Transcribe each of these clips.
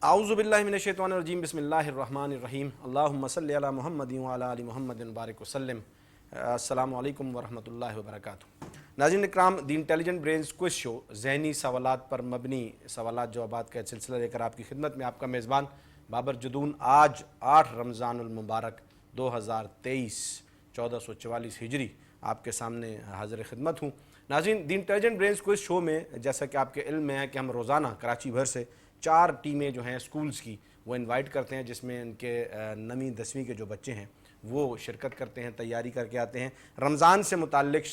اعوذ باللہ من الشیطان الرجیم بسم اللہ الرحمن الرحیم اللہم صلی علی محمد وعلی آل محمد بارک وسلم. السلام علیکم ورحمۃ اللہ وبرکاتہ. ناظرین اکرام، دی انٹیلیجنٹ برینز کوئز شو ذہنی سوالات پر مبنی سوالات جوابات کا ایک سلسلہ لے کر آپ کی خدمت میں آپ کا میزبان بابر جدون آج 8 رمضان المبارک 2023 1444 ہجری آپ کے سامنے حاضر خدمت ہوں. ناظرین، دی انٹیلیجنٹ برینز کوئز شو میں جیسا کہ آپ کے علم میں ہے کہ ہم روزانہ کراچی بھر سے 4 ٹیمیں جو ہیں سکولز کی وہ انوائٹ کرتے ہیں، جس میں ان کے 9ویں 10ویں کے جو بچے ہیں وہ شرکت کرتے ہیں، تیاری کر کے آتے ہیں. رمضان سے متعلق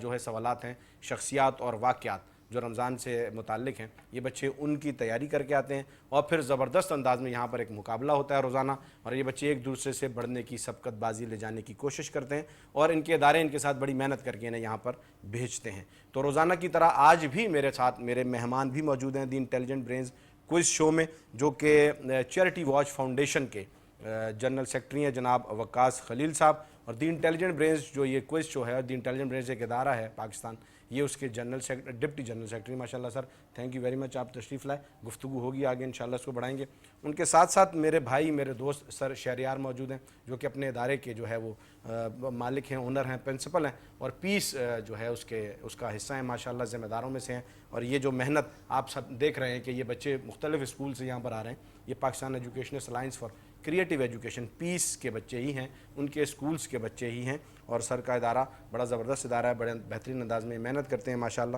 جو ہے سوالات ہیں، شخصیات اور واقعات جو رمضان سے متعلق ہیں، یہ بچے ان کی تیاری کر کے آتے ہیں اور پھر زبردست انداز میں یہاں پر ایک مقابلہ ہوتا ہے روزانہ، اور یہ بچے ایک دوسرے سے بڑھنے کی سبقت بازی لے جانے کی کوشش کرتے ہیں اور ان کے ادارے ان کے ساتھ بڑی محنت کر کے انہیں یہاں پر بھیجتے ہیں. تو روزانہ کی طرح آج بھی میرے ساتھ میرے مہمان بھی موجود ہیں دی انٹیلیجنٹ برینز کوئز شو میں، جو کہ چیریٹی واچ فاؤنڈیشن کے جنرل سیکرٹری ہیں جناب وقاص خلیل صاحب، اور دی انٹیلیجنٹ برینز جو یہ کوئز شو ہے، دی انٹیلیجنٹ برینز ایک ادارہ ہے پاکستان، یہ اس کے ڈپٹی جنرل سیکرٹری. ماشاءاللہ سر، تھینک یو ویری مچ، آپ تشریف لائے. گفتگو ہوگی آگے انشاءاللہ، اس کو بڑھائیں گے. ان کے ساتھ ساتھ میرے بھائی میرے دوست سر شہریار موجود ہیں، جو کہ اپنے ادارے کے جو ہے وہ مالک ہیں، اونر ہیں، پرنسپل ہیں، اور پیس جو ہے اس کا حصہ ہیں. ماشاءاللہ ذمہ داروں میں سے ہیں. اور یہ جو محنت آپ سب دیکھ رہے ہیں کہ یہ بچے مختلف اسکول سے یہاں پر آ رہے ہیں، یہ Pakistan educational alliance for creative education peace کے بچے ہی ہیں، ان کے اسکولز کے بچے ہی ہیں. اور سر کا ادارہ بڑا زبردست ادارہ ہے، بڑے بہترین انداز میں محنت کرتے ہیں ماشاءاللہ.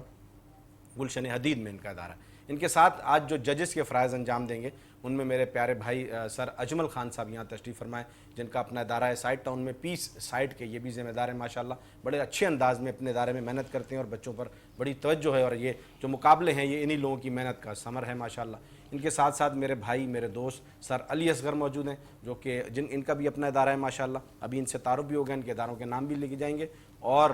گلشن حدید میں ان کا ادارہ ہے. ان کے ساتھ آج جو ججز کے فرائض انجام دیں گے ان میں میرے پیارے بھائی سر اجمل خان صاحب یہاں تشریف فرمائے، جن کا اپنا ادارہ ہے سائٹ ٹاؤن میں پیس سائٹ کے، یہ بھی ذمہ دار ہیں ماشاءاللہ. بڑے اچھے انداز میں اپنے ادارے میں محنت کرتے ہیں اور بچوں پر بڑی توجہ ہے، اور یہ جو مقابلے ہیں یہ انہی لوگوں کی محنت کا ثمر ہے ماشاءاللہ. ان کے ساتھ ساتھ میرے بھائی میرے دوست سر علی اصغر موجود ہیں، جو کہ ان کا بھی اپنا ادارہ ہے ماشاءاللہ. ابھی ان سے تعارف بھی ہوگا، ان کے اداروں کے نام بھی لے کے جائیں گے، اور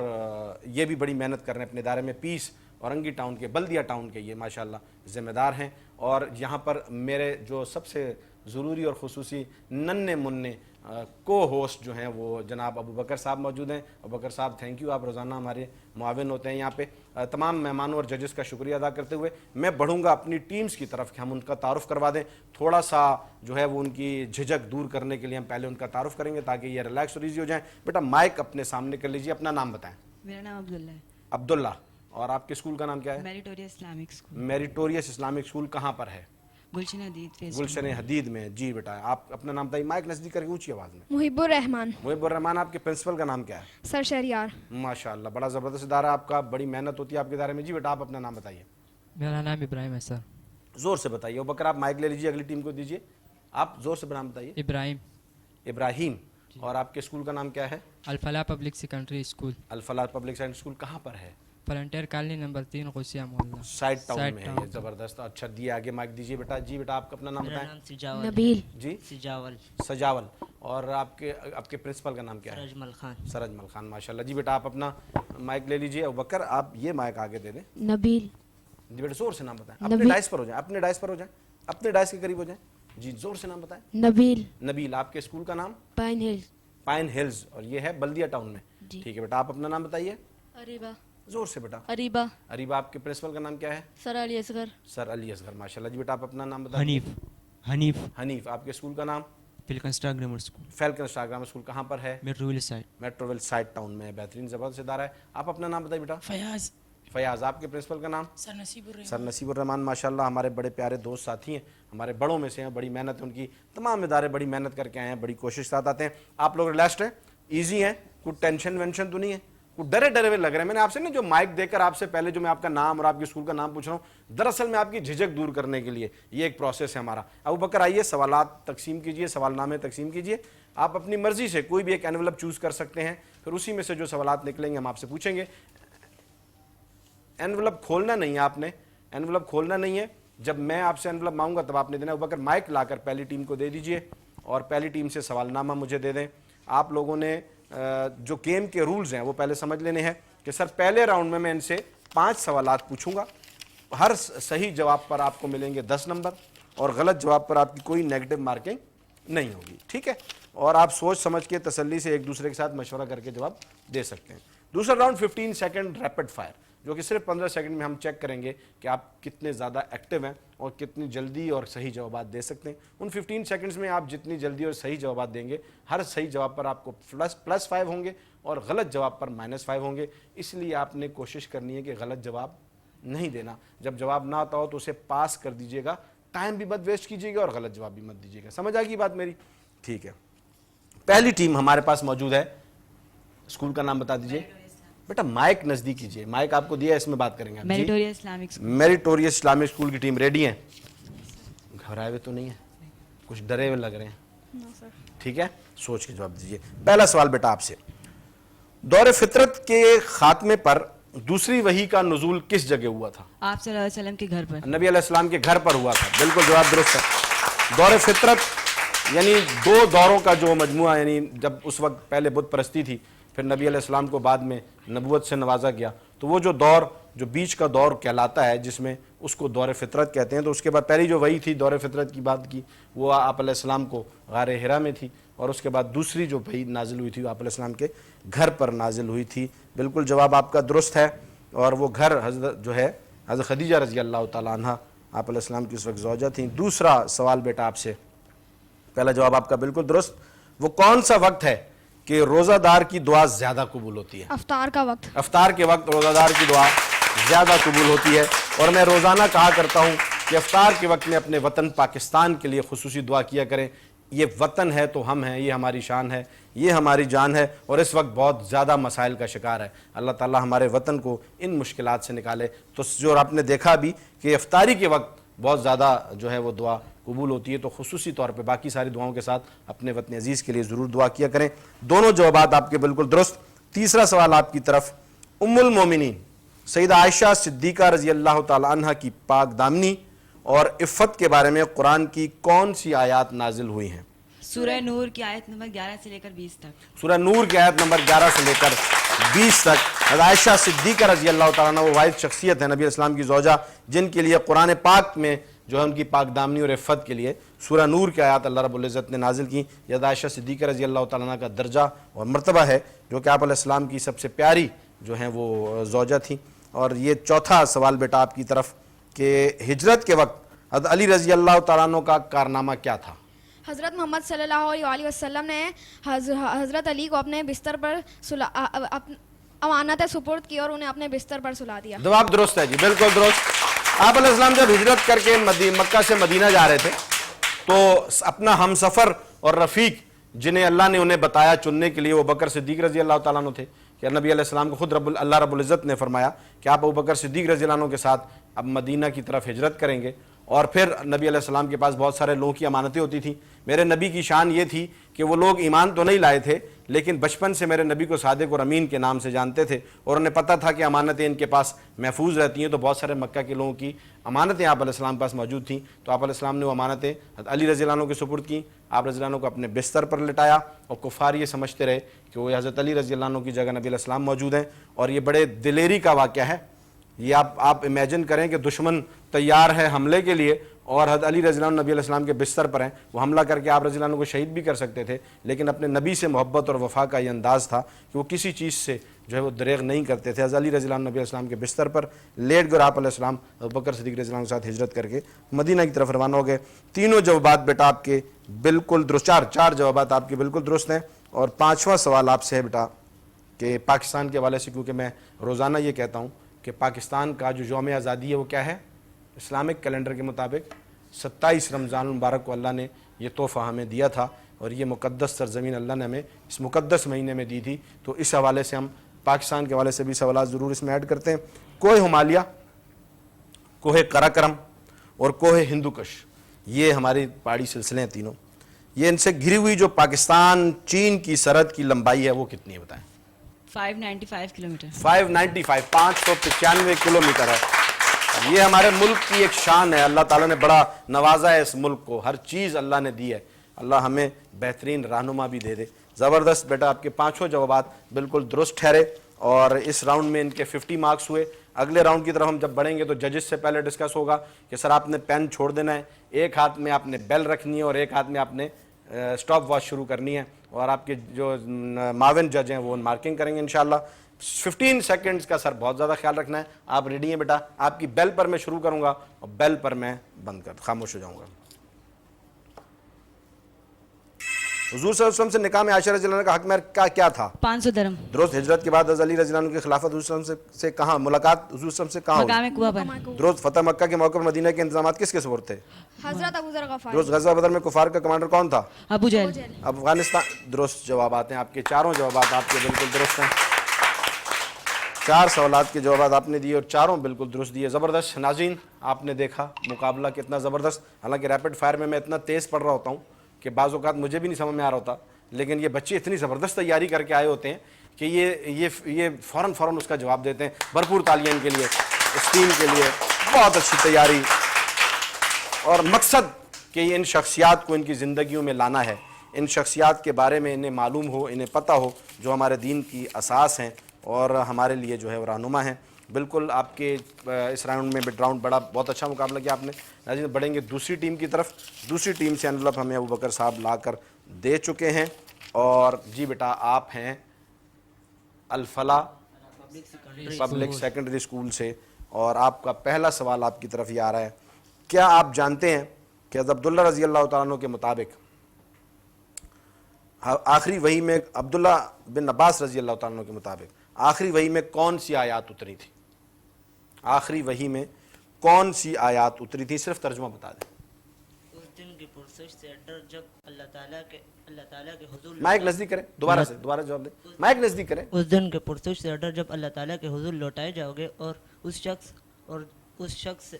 یہ بھی بڑی محنت کر رہے ہیں اپنے ادارے میں. پیس اورنگی ٹاؤن کے، بلدیہ ٹاؤن کے یہ ماشاءاللہ ذمہ دار ہیں. اور یہاں پر میرے جو سب سے ضروری اور خصوصی ننھے منھے کو ہوسٹ جو ہیں وہ جناب ابو بکر صاحب موجود ہیں. ابو بکر صاحب تھینک یو، آپ روزانہ ہمارے معاون ہوتے ہیں یہاں پہ. تمام مہمانوں اور ججز کا شکریہ ادا کرتے ہوئے میں بڑھوں گا اپنی ٹیمز کی طرف کہ ہم ان کا تعارف کروا دیں. تھوڑا سا جو ہے وہ ان کی جھجک دور کرنے کے لیے ہم پہلے ان کا تعارف کریں گے تاکہ یہ ریلیکس اور ایزی ہو جائیں. بیٹا مائک اپنے سامنے کر لیجیے، اپنا نام بتائیں. میرا نام عبداللہ ہے. عبداللہ. اور آپ کے اسکول کا نام کیا ہے؟ میریٹوریس اسلامک اسکول. میریٹوریس اسلامک اسکول کہاں پر ہے؟ گلشن حدید. گلشن حدید میں. جی بیٹا آپ اپنا نام بتائیے، مائک نزدیک کر کے اونچی آواز میں. محب الرحمان. محب الرحمان. آپ کے پرنسپل کا نام کیا ہے؟ سر شہریار. ماشاءاللہ بڑا زبردست ادارہ آپ کا، بڑی محنت ہوتی ہے آپ کے ادارے میں. جی بیٹا آپ اپنا نام بتائیے. میرا نام ابراہیم ہے سر. زور سے بتائیے. بکر آپ مائک لے لیجیے، اگلی ٹیم کو دیجیے. آپ زور سے نام بتائیے. ابراہیم. ابراہیم. اور آپ کے اسکول کا نام کیا ہے؟ الفلاح پبلک سیکنڈری اسکول. الفلاح پبلک سیکنڈری اسکول کہاں پر ہے؟ فلنٹیر کالونی نمبر 3 غوثیہ محلہ سائٹ ٹاؤن میں ہے. یہ زبردست. اچھا دیے آگے مائک دیجیے بیٹا. جی بیٹا آپ اپنا نام بتائیں. نبیل. جی سجاول. سجاول. اور آپ کے پرنسپل کا نام کیا ہے؟ سر اجمل خان. سر اجمل خان. ماشاءاللہ. جی بیٹا آپ اپنا مائک لے لیجیے. بکر آپ یہ مائک آگے دے دیں. نبیل. جی بیٹا زور سے نام بتائیں. اپنے ڈائس پر ہو جائیں، اپنے ڈائس پر ہو جائیں، اپنے ڈائس کے قریب ہو جائیں. جی زور سے نام بتائیں. نبیل. نبیل. آپ کے اسکول کا نام؟ Pine Hills. Pine Hills. اور یہ ہے بلدیہ ٹاؤن میں. ٹھیک ہے بیٹا آپ اپنا نام بتائیے. اریبا. زور سے بیٹا. اریبا. اریبا. آپ کے پرنسپل کا نام کیا ہے؟ سر علی اصغر. سر علی اصغر. ماشاءاللہ. جی بیٹا آپ اپنا نام بتائیں. حنیف. حنیف. حنیف. آپ کے اسکول کا نام؟ Falcon star grammar school. Falcon star grammar school کہاں پر ہے؟ میٹروویل سائٹ. میٹروویل سائٹ ٹاؤن میں. بہترین زبردست ادارہ ہے. آپ اپنا نام بتائیے بیٹا. فیاض. فیاض. آپ کے پرنسپل کا نام؟ سر نصیب الرحمان. سر نصیب الرحمان. ماشاءاللہ ہمارے بڑے پیارے دوست ساتھی ہیں، ہمارے بڑوں میں سے ہیں. بڑی محنت ہے ان کی. تمام ادارے بڑی محنت کر کے آئے ہیں، بڑی کوشش ساتھ آتے ہیں. آپ لوگ ریلیکسڈ ہیں، ایزی ہیں، کوئی ٹینشن وینشن تو نہیں ہے، کوئی ڈرے ڈرے ہوئے لگ رہے ہیں. میں نے آپ سے نا جو مائک دے کر آپ سے پہلے جو میں آپ کا نام اور آپ کے اسکول کا نام پوچھ رہا ہوں، دراصل میں آپ کی جھجک دور کرنے کے لیے یہ ایک پروسیس ہے ہمارا. ابو بکر آئیے سوالات تقسیم کیجئے، سوال نامے تقسیم کیجئے. آپ اپنی مرضی سے کوئی بھی ایک انویلپ چوز کر سکتے ہیں، پھر اسی میں سے جو سوالات نکلیں گے ہم آپ سے پوچھیں گے. انویلپ کھولنا نہیں ہے آپ نے، انویلپ کھولنا نہیں ہے. جب میں آپ سے انویلپ مانگوں گا تب آپ نے دینا. ابو بکر مائک لا کر پہلی ٹیم کو دے دیجئے اور پہلی ٹیم سے سوال نامہ مجھے دے دیں. آپ لوگوں نے جو گیم کے رولز ہیں وہ پہلے سمجھ لینے ہیں کہ سر پہلے راؤنڈ میں ان سے 5 سوالات پوچھوں گا. ہر صحیح جواب پر آپ کو ملیں گے 10 نمبر اور غلط جواب پر آپ کی کوئی نیگیٹو مارکنگ نہیں ہوگی. ٹھیک ہے؟ اور آپ سوچ سمجھ کے تسلی سے ایک دوسرے کے ساتھ مشورہ کر کے جواب دے سکتے ہیں. دوسرا راؤنڈ 15 سیکنڈ ریپڈ فائر. جو کہ صرف 15 سیکنڈ میں ہم چیک کریں گے کہ آپ کتنے زیادہ ایکٹیو ہیں اور کتنی جلدی اور صحیح جوابات دے سکتے ہیں. ان 15 سیکنڈز میں آپ جتنی جلدی اور صحیح جوابات دیں گے ہر صحیح جواب پر آپ کو +5 ہوں گے اور غلط جواب پر -5 ہوں گے. اس لیے آپ نے کوشش کرنی ہے کہ غلط جواب نہیں دینا. جب جواب نہ آتا ہو تو اسے پاس کر دیجیے گا, ٹائم بھی مت ویسٹ کیجیے گا اور غلط جواب بھی مت دیجیے گا. سمجھ آ گئی بات میری؟ ٹھیک ہے, پہلی ٹیم ہمارے پاس موجود ہے. اسکول کا نام بتا دیجیے بیٹا. مائک نزدیک کیجیے, مائک آپ کو دیا ہے, اس میں بات کریں گے. میریٹوریس اسلامک اسکول. میریٹوریس اسلامک اسکول کی ٹیم ریڈی ہیں؟ گھبرائے ہوئے تو نہیں ہیں, کچھ ڈرے ہوئے لگ رہے ہیں؟ ٹھیک ہے, سوچ کے جواب دیجیے. پہلا سوال بیٹا آپ سے, دور فطرت کے خاتمے پر دوسری وحی کا نزول کس جگہ ہوا تھا؟ آپ صلی اللہ علیہ وسلم کے گھر پر. نبی علیہ السلام کے گھر پر ہوا تھا. بالکل جواب درست ہے. دور فطرت یعنی 2 دوروں کا جو مجموعہ, یعنی جب اس وقت پہلے بت پرستی تھی, پھر نبی علیہ السلام کو بعد میں نبوت سے نوازا گیا, تو وہ جو دور, جو بیچ کا دور کہلاتا ہے, جس میں اس کو دور فطرت کہتے ہیں. تو اس کے بعد پہلی جو وحی تھی دور فطرت کی بات کی, وہ آپ علیہ السلام کو غار حرا میں تھی, اور اس کے بعد دوسری جو وحی نازل ہوئی تھی وہ آپ علیہ السلام کے گھر پر نازل ہوئی تھی. بالکل جواب آپ کا درست ہے. اور وہ گھر حضرت جو ہے حضرت خدیجہ رضی اللہ تعالیٰ عنہ آپ علیہ السلام کی اس وقت زوجہ تھیں. دوسرا سوال بیٹا آپ سے, پہلا جواب آپ کا بالکل درست. وہ کون سا وقت ہے کہ روزہ دار کی دعا زیادہ قبول ہوتی ہے؟ افطار کا وقت. افطار کے وقت روزہ دار کی دعا زیادہ قبول ہوتی ہے. اور میں روزانہ کہا کرتا ہوں کہ افطار کے وقت میں اپنے وطن پاکستان کے لیے خصوصی دعا کیا کریں. یہ وطن ہے تو ہم ہیں, یہ ہماری شان ہے, یہ ہماری جان ہے, اور اس وقت بہت زیادہ مسائل کا شکار ہے. اللہ تعالیٰ ہمارے وطن کو ان مشکلات سے نکالے. تو جو آپ نے دیکھا بھی کہ افطاری کے وقت بہت زیادہ جو ہے وہ دعا قبول ہوتی ہے, تو خصوصی طور پہ باقی ساری دعاؤں کے ساتھ اپنے وطن عزیز کے لیے ضرور دعا کیا کریں. دونوں جوابات آپ کے بالکل درست. تیسرا سوال آپ کی طرف, ام المومنین سیدہ عائشہ صدیقہ رضی اللہ تعالی عنہ کی پاک دامنی اور عفت کے بارے میں قرآن کی کون سی آیات نازل ہوئی ہیں؟ سورہ نور کی آیت نمبر 11 سے لے کر 20 تک. سورہ نور کی آیت نمبر 11 سے لے کر 20 تک. حضرت عائشہ صدیقہ رضی اللہ تعالیٰ عنہ وہ واحد شخصیت ہے نبی اسلام کی زوجہ جن کے لیے قرآن پاک میں جو ہے ان کی پاک دامنی اور عفت کے لیے سورہ نور کی آیات اللہ رب العزت نے نازل کی. حضرت عائشہ صدیقہ رضی اللہ تعالیٰ عنہ کا درجہ اور مرتبہ ہے جو کہ آپ علیہ السلام کی سب سے پیاری جو ہیں وہ زوجہ تھیں. اور یہ چوتھا سوال بیٹا آپ کی طرف کہ ہجرت کے وقت حضرت علی رضی اللہ تعالیٰ عنہ کا کارنامہ کیا تھا؟ حضرت محمد صلی اللہ علیہ وسلم نے حضرت علی کو اپنے بستر پر امانت سپرد کی اور انہیں اپنے بستر پر سلا دیا. جواب درست ہے جی, بالکل درست. آپ علیہ السلام جب ہجرت کر کے مکہ سے مدینہ جا رہے تھے تو اپنا ہم سفر اور رفیق جنہیں اللہ نے انہیں بتایا چننے کے لیے وہ بکر صدیق رضی اللہ تعالیٰ عنہ تھے. کہ نبی علیہ السلام کو خود اللہ رب العزت نے فرمایا کہ آپ ابوبکر صدیق رضی اللہ عنہ کے ساتھ اب مدینہ کی طرف ہجرت کریں گے. اور پھر نبی علیہ السلام کے پاس بہت سارے لوگوں کی امانتیں ہوتی تھیں. میرے نبی کی شان یہ تھی کہ وہ لوگ ایمان تو نہیں لائے تھے لیکن بچپن سے میرے نبی کو صادق اور امین کے نام سے جانتے تھے, اور انہیں پتہ تھا کہ امانتیں ان کے پاس محفوظ رہتی ہیں. تو بہت سارے مکہ کے لوگوں کی امانتیں آپ علیہ السلام کے پاس موجود تھیں. تو آپ علیہ السلام نے وہ امانتیں علی رضی اللہ عنہ کے سپرد کی. آپ رضی اللہ عنہ کو اپنے بستر پر لٹایا, اور کفار یہ سمجھتے رہے کہ وہ حضرت علی رضی اللہ عنہ کی جگہ نبی علیہ السلام موجود ہیں. اور یہ بڑے دلیری کا واقعہ ہے. یہ آپ امیجن کریں کہ دشمن تیار ہے حملے کے لیے اور حضرت علی رضی اللہ عنہ نبی علیہ السلام کے بستر پر ہیں. وہ حملہ کر کے آپ رضی اللہ عنہ کو شہید بھی کر سکتے تھے, لیکن اپنے نبی سے محبت اور وفا کا یہ انداز تھا کہ وہ کسی چیز سے جو ہے وہ دریغ نہیں کرتے تھے. حضرت علی رضی اللہ عنہ نبی علیہ السلام کے بستر پر لیٹ کر آپ علیہ السلام ابوبکر صدیق رضی اللہ عنہ کے ساتھ ہجرت کر کے مدینہ کی طرف روانہ ہو گئے. تینوں جوابات بیٹا آپ کے بالکل درست, چار جوابات آپ کے بالکل درست ہیں. اور پانچواں سوال آپ سے ہے بیٹا کہ پاکستان کے حوالے سے, کیونکہ میں روزانہ یہ کہتا ہوں کہ پاکستان کا جو یوم آزادی ہے وہ کیا ہے؟ اسلامک کیلنڈر کے مطابق 27 رمضان المبارک کو اللہ نے یہ تحفہ ہمیں دیا تھا, اور یہ مقدس سرزمین اللہ نے ہمیں اس مقدس مہینے میں دی تھی. تو اس حوالے سے ہم پاکستان کے حوالے سے بھی سوالات ضرور اس میں ایڈ کرتے ہیں. کوہ ہمالیہ, کوہ قراقرم اور کوہ ہندوکش, یہ ہماری پہاڑی سلسلے ہیں تینوں. یہ ان سے گھری ہوئی جو پاکستان چین کی سرحد کی لمبائی ہے وہ کتنی ہے بتائیں؟ 595 کلومیٹر. 595 کلومیٹر ہے. یہ ہمارے ملک کی ایک شان ہے. اللہ تعالیٰ نے بڑا نوازا ہے اس ملک کو, ہر چیز اللہ نے دی ہے. اللہ ہمیں بہترین رہنما بھی دے دے. زبردست بیٹا, آپ کے پانچوں جوابات بالکل درست ٹھہرے, اور اس راؤنڈ میں ان کے 50 مارکس ہوئے. اگلے راؤنڈ کی طرف ہم جب بڑھیں گے تو ججز سے پہلے ڈسکس ہوگا کہ سر آپ نے پین چھوڑ دینا ہے, ایک ہاتھ میں آپ نے بیل رکھنی ہے اور ایک ہاتھ میں آپ نے اسٹاپ واچ شروع کرنی ہے, اور آپ کے جو معاون جج ہیں وہ مارکنگ کریں گے انشاءاللہ. 15 سیکنڈز کا سر بہت زیادہ خیال رکھنا ہے. آپ ریڈی ہیں بیٹا؟ آپ کی بیل پر میں شروع کروں گا اور بیل پر میں بند کر خاموش ہو جاؤں گا. حضور صلی اللہ علیہ وسلم سے نکاح میں عائشہ رضی اللہ عنہ کا حق مہر کیا تھا؟ 500 درہم. درست. ہجرت کے بعد حضرت علی رضی اللہ عنہ کی خلافت حضور صلی اللہ علیہ وسلم سے کہاں ملاقات حضور صلی اللہ علیہ وسلم سے کہاں ہوئی؟ مقام کوہ پر. درست. فتح مکہ کے موقع پر مدینہ کے انتظامات کس کے سپرد تھے؟ حضرت ابو ذر غفاری. درست. غزوہ بدر میں کفار کا کمانڈر کون تھا؟ ابو جہل. افغانستان. درست جوابات ہیں آپ کے. چاروں جوابات آپ کے بالکل درست ہیں. 4 سوالات کے جوابات آپ نے دیے اور چاروں بالکل درست دیے. زبردست. ناظرین آپ نے دیکھا مقابلہ کتنا زبردست. حالانکہ ریپڈ فائر میں اتنا تیز پڑھ رہا ہوتا ہوں کہ بعض اوقات مجھے بھی نہیں سمجھ میں آ رہا ہوتا، لیکن یہ بچے اتنی زبردست تیاری کر کے آئے ہوتے ہیں کہ یہ فوراً اس کا جواب دیتے ہیں. بھرپور تالیاں ان کے لیے، اس ٹیم کے لیے. بہت اچھی تیاری اور مقصد کہ یہ ان شخصیات کو ان کی زندگیوں میں لانا ہے. ان شخصیات کے بارے میں انہیں معلوم ہو، انہیں پتہ ہو، جو ہمارے دین کی اساس ہیں اور ہمارے لیے جو ہے وہ رہنما ہیں. بالکل آپ کے اس راؤنڈ میں مڈ راؤنڈ بہت اچھا مقابلہ کیا آپ نے. ناظرین بڑھیں گے دوسری ٹیم کی طرف. دوسری ٹیم سے انویلپ ہمیں ابو بکر صاحب لا کر دے چکے ہیں. اور جی بیٹا آپ ہیں الفلاح پبلک سیکنڈری اسکول سے، اور آپ کا پہلا سوال آپ کی طرف یہ آ رہا ہے. کیا آپ جانتے ہیں کہ حضرت عبداللہ رضی اللہ تعالیٰ عنہ کے مطابق آخری وحی میں عبداللہ بن عباس رضی اللہ تعالیٰ عنہ کے مطابق آخری وحی میں کون سی آیات اتری تھی؟ آخری وحی میں کون سی آیات اتری تھی؟ صرف ترجمہ بتا دیں. اس دن کی پرسش سے ڈر جب اللہ تعالیٰ کے حضور مائک نزدیک کریں. دوبارہ جواب دیں. مائک نزدیک کریں. اس دن کے پرسش سے ڈر جب اللہ تعالیٰ کے حضور لوٹائے جاؤ گے اور اس شخص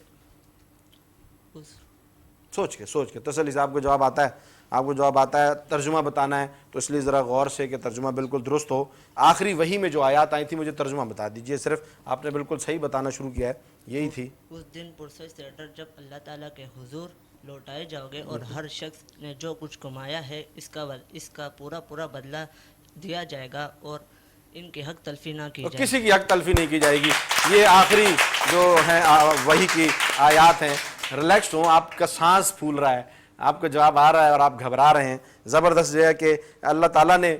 سوچ کے تسلی سے آپ کو جواب آتا ہے. ترجمہ بتانا ہے تو اس لیے ذرا غور سے کہ ترجمہ بالکل درست ہو. آخری وحی میں جو آیات آئی تھی مجھے ترجمہ بتا دیجئے. صرف آپ نے بالکل صحیح بتانا شروع کیا ہے. یہی تھی. اس دن پرسش سے ڈر جب اللہ تعالیٰ کے حضور لوٹائے جاؤ گے اور ہر شخص نے جو کچھ کمایا ہے اس کا پورا بدلہ دیا جائے گا اور ان کی حق تلفی نہ کی جائے. کسی کی حق تلفی نہیں کی جائے گی. یہ آخری جو ہے وحی کی آیات ہیں. ریلیکس ہوں. آپ کا سانس پھول رہا ہے، آپ کو جواب آ رہا ہے اور آپ گھبرا رہے ہیں. زبردست جو ہے کہ اللہ تعالیٰ نے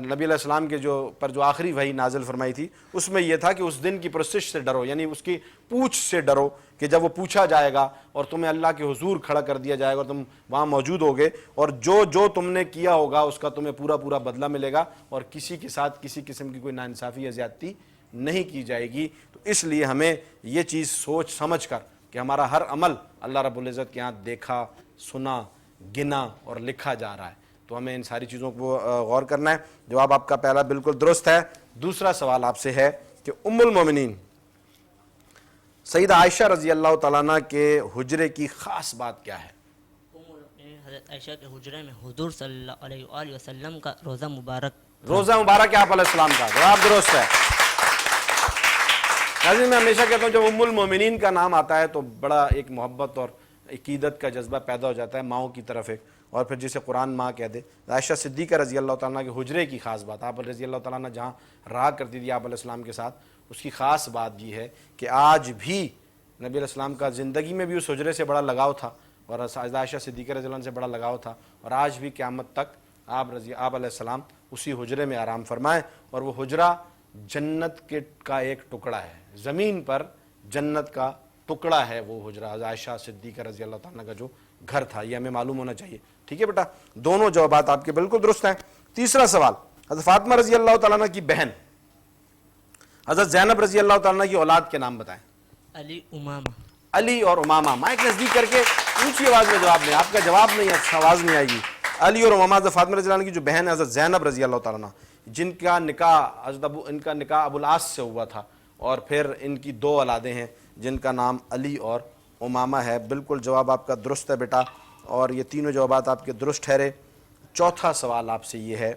نبی علیہ السلام کے جو آخری وحی نازل فرمائی تھی اس میں یہ تھا کہ اس دن کی پرسش سے ڈرو، یعنی اس کی پوچھ سے ڈرو کہ جب وہ پوچھا جائے گا اور تمہیں اللہ کے حضور کھڑا کر دیا جائے گا اور تم وہاں موجود ہوگے اور جو تم نے کیا ہوگا اس کا تمہیں پورا بدلہ ملے گا اور کسی کے ساتھ کسی قسم کی کوئی ناانصافی یا زیادتی نہیں کی جائے گی. تو اس لیے ہمیں یہ چیز سوچ سمجھ کر کہ ہمارا ہر عمل اللہ رب العزت کے ہاں دیکھا، سنا، گنا اور لکھا جا رہا ہے، تو ہمیں ان ساری چیزوں کو غور کرنا ہے. جواب آپ کا پہلا بالکل درست ہے. دوسرا سوال آپ سے ہے کہ ام المومنین سیدہ عائشہ رضی اللہ تعالیٰ عنہ کے حجرے کی خاص بات کیا ہے؟ حضرت عائشہ کے حجرے میں حضور صلی اللہ علیہ وآلہ وسلم کا روزہ مبارک ہے آپ علیہ السلام کا. جواب درست ہے. ناظرین میں ہمیشہ کہتا ہوں جب ام المومنین کا نام آتا ہے تو بڑا ایک محبت اور عقیدت کا جذبہ پیدا ہو جاتا ہے ماؤں کی طرف ایک، اور پھر جسے قرآن ماں کہہ دے. عائشہ صدیقہ رضی اللہ تعالیٰ کے حجرے کی خاص بات، آپ رضی اللہ تعالیٰ جہاں رہا کرتی تھی آپ علیہ السلام کے ساتھ، اس کی خاص بات یہ ہے کہ آج بھی نبی علیہ السلام کا زندگی میں بھی اس حجرے سے بڑا لگاؤ تھا اور عائشہ صدیقہ رضی اللہ عنہ سے بڑا لگاؤ تھا، اور آج بھی قیامت تک آپ علیہ السلام اسی حجرے میں آرام فرمائیں. اور وہ حجرہ جنت کا ایک ٹکڑا ہے، زمین پر جنت کا ٹکڑا ہے وہ حجرہ عائشہ صدیقہ رضی اللہ تعالیٰ کا جو گھر تھا. یہ ہمیں معلوم ہونا چاہیے. ٹھیک ہے بیٹا، دونوں جوابات آپ کے بالکل درست ہیں. تیسرا سوال، حضرت فاطمہ رضی اللہ تعالیٰ عنہ کی بہن حضرت زینب رضی اللہ تعالیٰ عنہ کی اولاد کے نام بتائیں. علی امامہ. علی اور امامہ. مائک نزدیک کر کے اونچی آواز میں جواب دیں. آپ کا جواب نہیں، اچھا آواز نہیں آئے گی. علی اور امامہ حضرت فاطمہ رضی اللہ عنہ کی جو بہن ہے حضرت زینب رضی اللہ تعالیٰ عنہ، جن کا نکاح ابو العاص سے ہوا تھا، اور پھر ان کی 2 اولادیں ہیں جن کا نام علی اور امامہ ہے. بالکل جواب آپ کا درست ہے بیٹا، اور یہ تینوں جوابات آپ کے درست ٹھہرے. چوتھا سوال آپ سے یہ ہے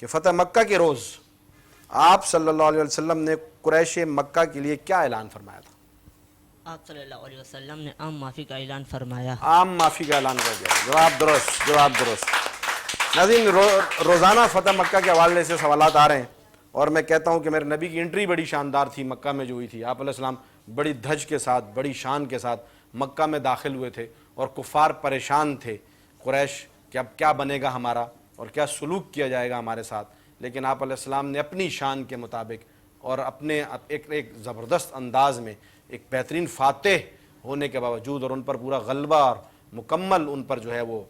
کہ فتح مکہ کے روز آپ صلی اللہ علیہ وسلم نے قریش مکہ کے لیے کیا اعلان فرمایا تھا؟ آپ صلی اللہ علیہ وسلم نے عام معافی کا اعلان فرمایا. عام معافی کا اعلان کر دیا. جواب درست، جواب درست. ناظرین روزانہ فتح مکہ کے حوالے سے سوالات آ رہے ہیں، اور میں کہتا ہوں کہ میرے نبی کی انٹری بڑی شاندار تھی مکہ میں جو ہوئی تھی. آپ علیہ السلام بڑی دھج کے ساتھ، بڑی شان کے ساتھ مکہ میں داخل ہوئے تھے، اور کفار پریشان تھے قریش کہ اب کیا بنے گا ہمارا اور کیا سلوک کیا جائے گا ہمارے ساتھ. لیکن آپ علیہ السلام نے اپنی شان کے مطابق اور اپنے ایک زبردست انداز میں ایک بہترین فاتح ہونے کے باوجود اور ان پر پورا غلبہ اور مکمل ان پر جو ہے وہ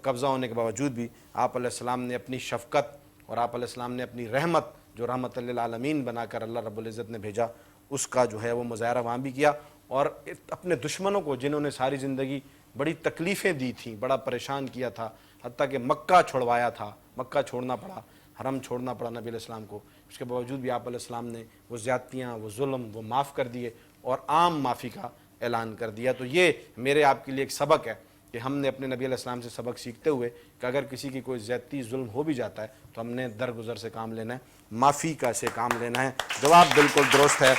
قبضہ ہونے کے باوجود بھی آپ علیہ السلام نے اپنی شفقت اور آپ علیہ السلام نے اپنی رحمت جو رحمت للعالمین بنا کر اللہ رب العزت نے بھیجا اس کا جو ہے وہ مظاہرہ وہاں بھی کیا، اور اپنے دشمنوں کو جنہوں نے ساری زندگی بڑی تکلیفیں دی تھیں، بڑا پریشان کیا تھا، حتیٰ کہ مکہ چھڑوایا تھا، مکہ چھوڑنا پڑا، حرم چھوڑنا پڑا نبی علیہ السلام کو، اس کے باوجود بھی آپ علیہ السلام نے وہ زیادتیاں، وہ ظلم، وہ معاف کر دیے اور عام معافی کا اعلان کر دیا۔ تو یہ میرے آپ کے لیے ایک سبق ہے کہ ہم نے اپنے نبی علیہ السلام سے سبق سیکھتے ہوئے کہ اگر کسی کی کوئی زیادتی ظلم ہو بھی جاتا ہے تو ہم نے درگزر سے کام لینا ہے، معافی کا سے کام لینا ہے۔ جواب بالکل درست ہے،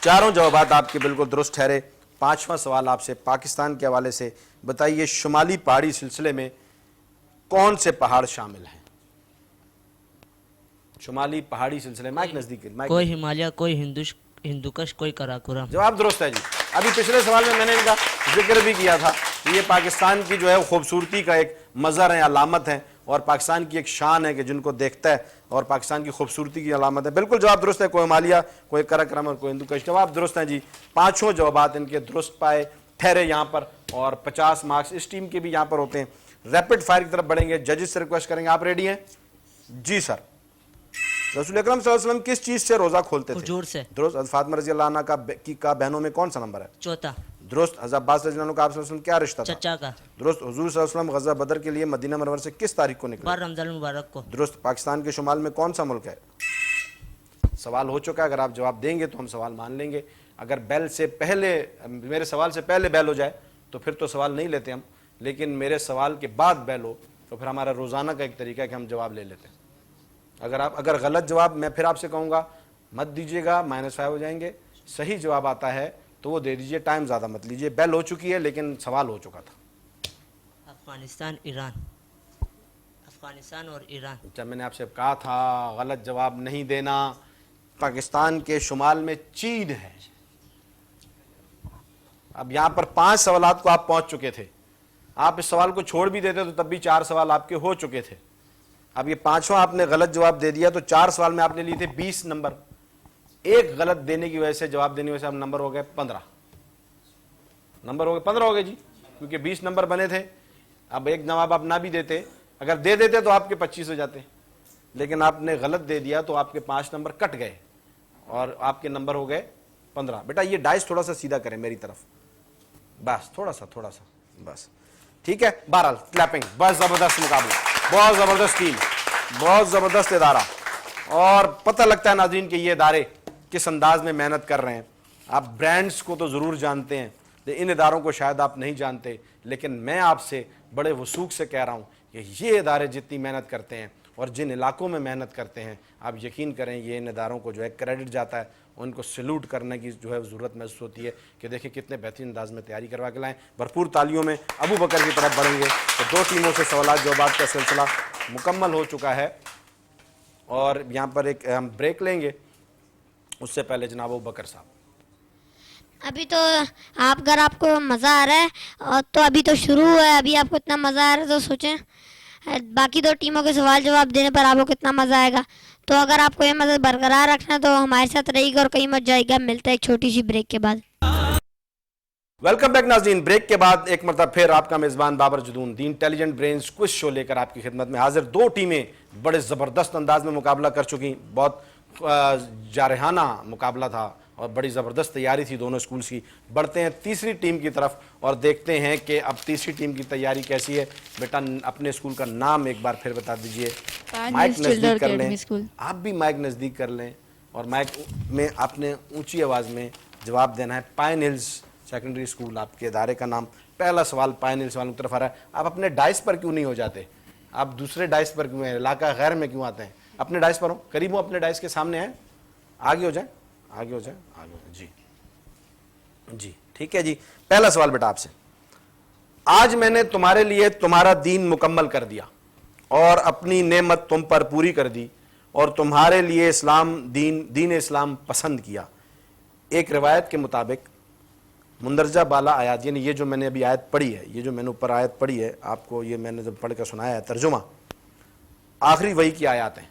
چاروں جوابات آپ کے بالکل درست ٹھہرے۔ پانچواں سوال آپ سے پاکستان کے حوالے سے، بتائیے شمالی پہاڑی سلسلے میں کون سے پہاڑ شامل ہیں؟ شمالی پہاڑی سلسلے، مائک نزدیک، کوئی ہمالیہ، کوئی ہندوکش، کوئی کراکورم۔ جواب درست ہے جی۔ ابھی پچھلے سوال میں نے ان کا ذکر بھی کیا تھا، یہ پاکستان کی جو ہے خوبصورتی کا ایک مظہر ہے، علامت ہے، اور پاکستان کی ایک شان ہے کہ جن کو دیکھتا ہے اور پاکستان کی خوبصورتی کی علامت ہے۔ بالکل جواب درست ہے، کوئی ہمالیہ، کوئی کراکرم اور کوئی ہندوکش۔ جواب درست ہیں جی، پانچوں جوابات ان کے درست پائے ٹھہرے یہاں پر، اور 50 مارکس اس ٹیم کے بھی یہاں پر ہوتے ہیں۔ ریپڈ فائر کی طرف بڑھیں گے، ججز سے ریکویسٹ کریں گے، آپ ریڈی ہیں؟ جی سر۔ رسول اکرم صلی اللہ علیہ وسلم کس چیز سے روزہ کھولتے تھے؟ کھجور سے۔ درست۔ حضرت فاطمہ رضی اللہ عنہ کا بہنوں میں کون سا نمبر ہے؟ چوتھا۔ درست۔ حضرت عباس رضی اللہ عنہ کا آپ صلی اللہ علیہ وسلم کیا رشتہ تھا؟ چچا کا۔ درست۔ حضور صلی اللہ علیہ وسلم غزوہ بدر کے لیے مدینہ منورہ سے کس تاریخ کو نکلے؟ 12 رمضان المبارک کو۔ درست۔ پاکستان کے شمال میں کون سا ملک ہے؟ سوال ہو چکا ہے، اگر آپ جواب دیں گے تو ہم سوال مان لیں گے، اگر بیل سے پہلے، میرے سوال سے پہلے بیل ہو جائے تو پھر تو سوال نہیں لیتے ہم، لیکن میرے سوال کے بعد بیل ہو تو پھر ہمارا روزانہ کا ایک طریقہ ہے کہ ہم جواب لے لیتے ہیں۔ اگر غلط جواب میں پھر آپ سے کہوں گا مت دیجیے گا، -5 ہو جائیں گے، صحیح جواب آتا ہے تو وہ دے دیجیے، ٹائم زیادہ مت لیجیے، بیل ہو چکی ہے لیکن سوال ہو چکا تھا۔ افغانستان، ایران۔ افغانستان اور ایران۔ جب میں نے آپ سے کہا تھا غلط جواب نہیں دینا، پاکستان کے شمال میں چین ہے۔ اب یہاں پر 5 سوالات کو آپ پہنچ چکے تھے، آپ اس سوال کو چھوڑ بھی دیتے تو تب بھی 4 سوال آپ کے ہو چکے تھے۔ اب یہ 5واں آپ نے غلط جواب دے دیا تو 4 سوال میں آپ نے لیے تھے 20 نمبر، ایک غلط دینے کی وجہ سے، جواب دینے کی وجہ سے اب نمبر ہو گئے 15 نمبر ہو گئے 15 ہو گئے جی، کیونکہ 20 نمبر بنے تھے۔ اب ایک جواب آپ نہ بھی دیتے، اگر دے دیتے تو آپ کے 25 ہو جاتے، لیکن آپ نے غلط دے دیا تو آپ کے 5 نمبر کٹ گئے اور آپ کے نمبر ہو گئے 15۔ بیٹا یہ ڈائس تھوڑا سا سیدھا کریں میری طرف، بس تھوڑا سا بس، ٹھیک ہے۔ بہرحال کلیپنگ، بہت زبردست مقابلہ، بہت زبردست ٹیم، بہت زبردست ادارہ، اور پتہ لگتا ہے ناظرین کہ یہ ادارے کس انداز میں محنت کر رہے ہیں۔ آپ برانڈز کو تو ضرور جانتے ہیں، ان اداروں کو شاید آپ نہیں جانتے، لیکن میں آپ سے بڑے وثوق سے کہہ رہا ہوں کہ یہ ادارے جتنی محنت کرتے ہیں اور جن علاقوں میں محنت کرتے ہیں، آپ یقین کریں یہ ان اداروں کو جو ہے کریڈٹ جاتا ہے، ان کو سلوٹ کرنے کی جو ہے ضرورت محسوس ہوتی ہے کہ دیکھیں کتنے بہترین انداز میں تیاری کروا کے لائیں۔ بھرپور تالیوں میں ابو بکر کی طرف بڑھیں گے۔ تو 2 ٹیموں سے سوالات جوابات کا سلسلہ مکمل ہو چکا ہے، اور یہاں پر ایک ہم بریک لیں گے، اس سے پہلے جناب ابو بکر صاحب۔ ابھی تو اگر آپ کو مزہ آ رہا ہے اور تو ابھی تو شروع ہوا ہے، ابھی آپ کو اتنا مزہ آ رہا ہے تو سوچیں باقی 2 ٹیموں کے سوال جواب دینے پر آپ کو کتنا مزہ آئے گا۔ تو اگر آپ کو یہ مزہ برقرار رکھنا ہے تو ہمارے ساتھ رہیے گا اور کہیں مت جائے گا۔ ملتا ہے ایک چھوٹی سی بریک کے بعد۔ ویلکم بیک ناظرین، بریک کے بعد ایک مرتبہ پھر آپ کا میزبان بابر جدون دی انٹیلیجنٹ برینز کوئز شو لے کر آپ کی خدمت میں حاضر۔ 2 ٹیمیں بڑے زبردست انداز میں مقابلہ کر چکی، بہت جارحانہ مقابلہ تھا اور بڑی زبردست تیاری تھی دونوں اسکولز کی۔ بڑھتے ہیں تیسری ٹیم کی طرف اور دیکھتے ہیں کہ اب تیسری ٹیم کی تیاری کیسی ہے۔ بیٹا اپنے اسکول کا نام ایک بار پھر بتا دیجئے، مائک نزدیک کر لیں، آپ بھی مائک نزدیک کر لیں، اور مائک میں آپ نے اونچی آواز میں جواب دینا ہے۔ پائن ہلز سیکنڈری اسکول آپ کے ادارے کا نام۔ پہلا سوال پائن ہلز والوں کی طرف آ رہا ہے۔ آپ اپنے ڈائس پر کیوں نہیں ہو جاتے؟ آپ دوسرے ڈائس پر کیوں ہیں؟ علاقہ غیر میں کیوں آتے ہیں؟ اپنے ڈائس پر ہوں، قریب ہوں، اپنے ڈائس کے سامنے ہیں، آگے ہو جائیں، آگے ہو جائیں، آگے ہو جائیں۔ جی ٹھیک ہے جی۔ پہلا سوال بیٹا آپ سے، آج میں نے تمہارے لیے تمہارا دین مکمل کر دیا اور اپنی نعمت تم پر پوری کر دی اور تمہارے لیے دین اسلام پسند کیا۔ ایک روایت کے مطابق مندرجہ بالا آیات، یعنی یہ جو میں نے ابھی آیت پڑھی ہے، یہ جو میں نے اوپر آیت پڑھی ہے آپ کو، یہ میں نے جب پڑھ کر سنایا ہے ترجمہ، آخری وحی کی آیات ہیں،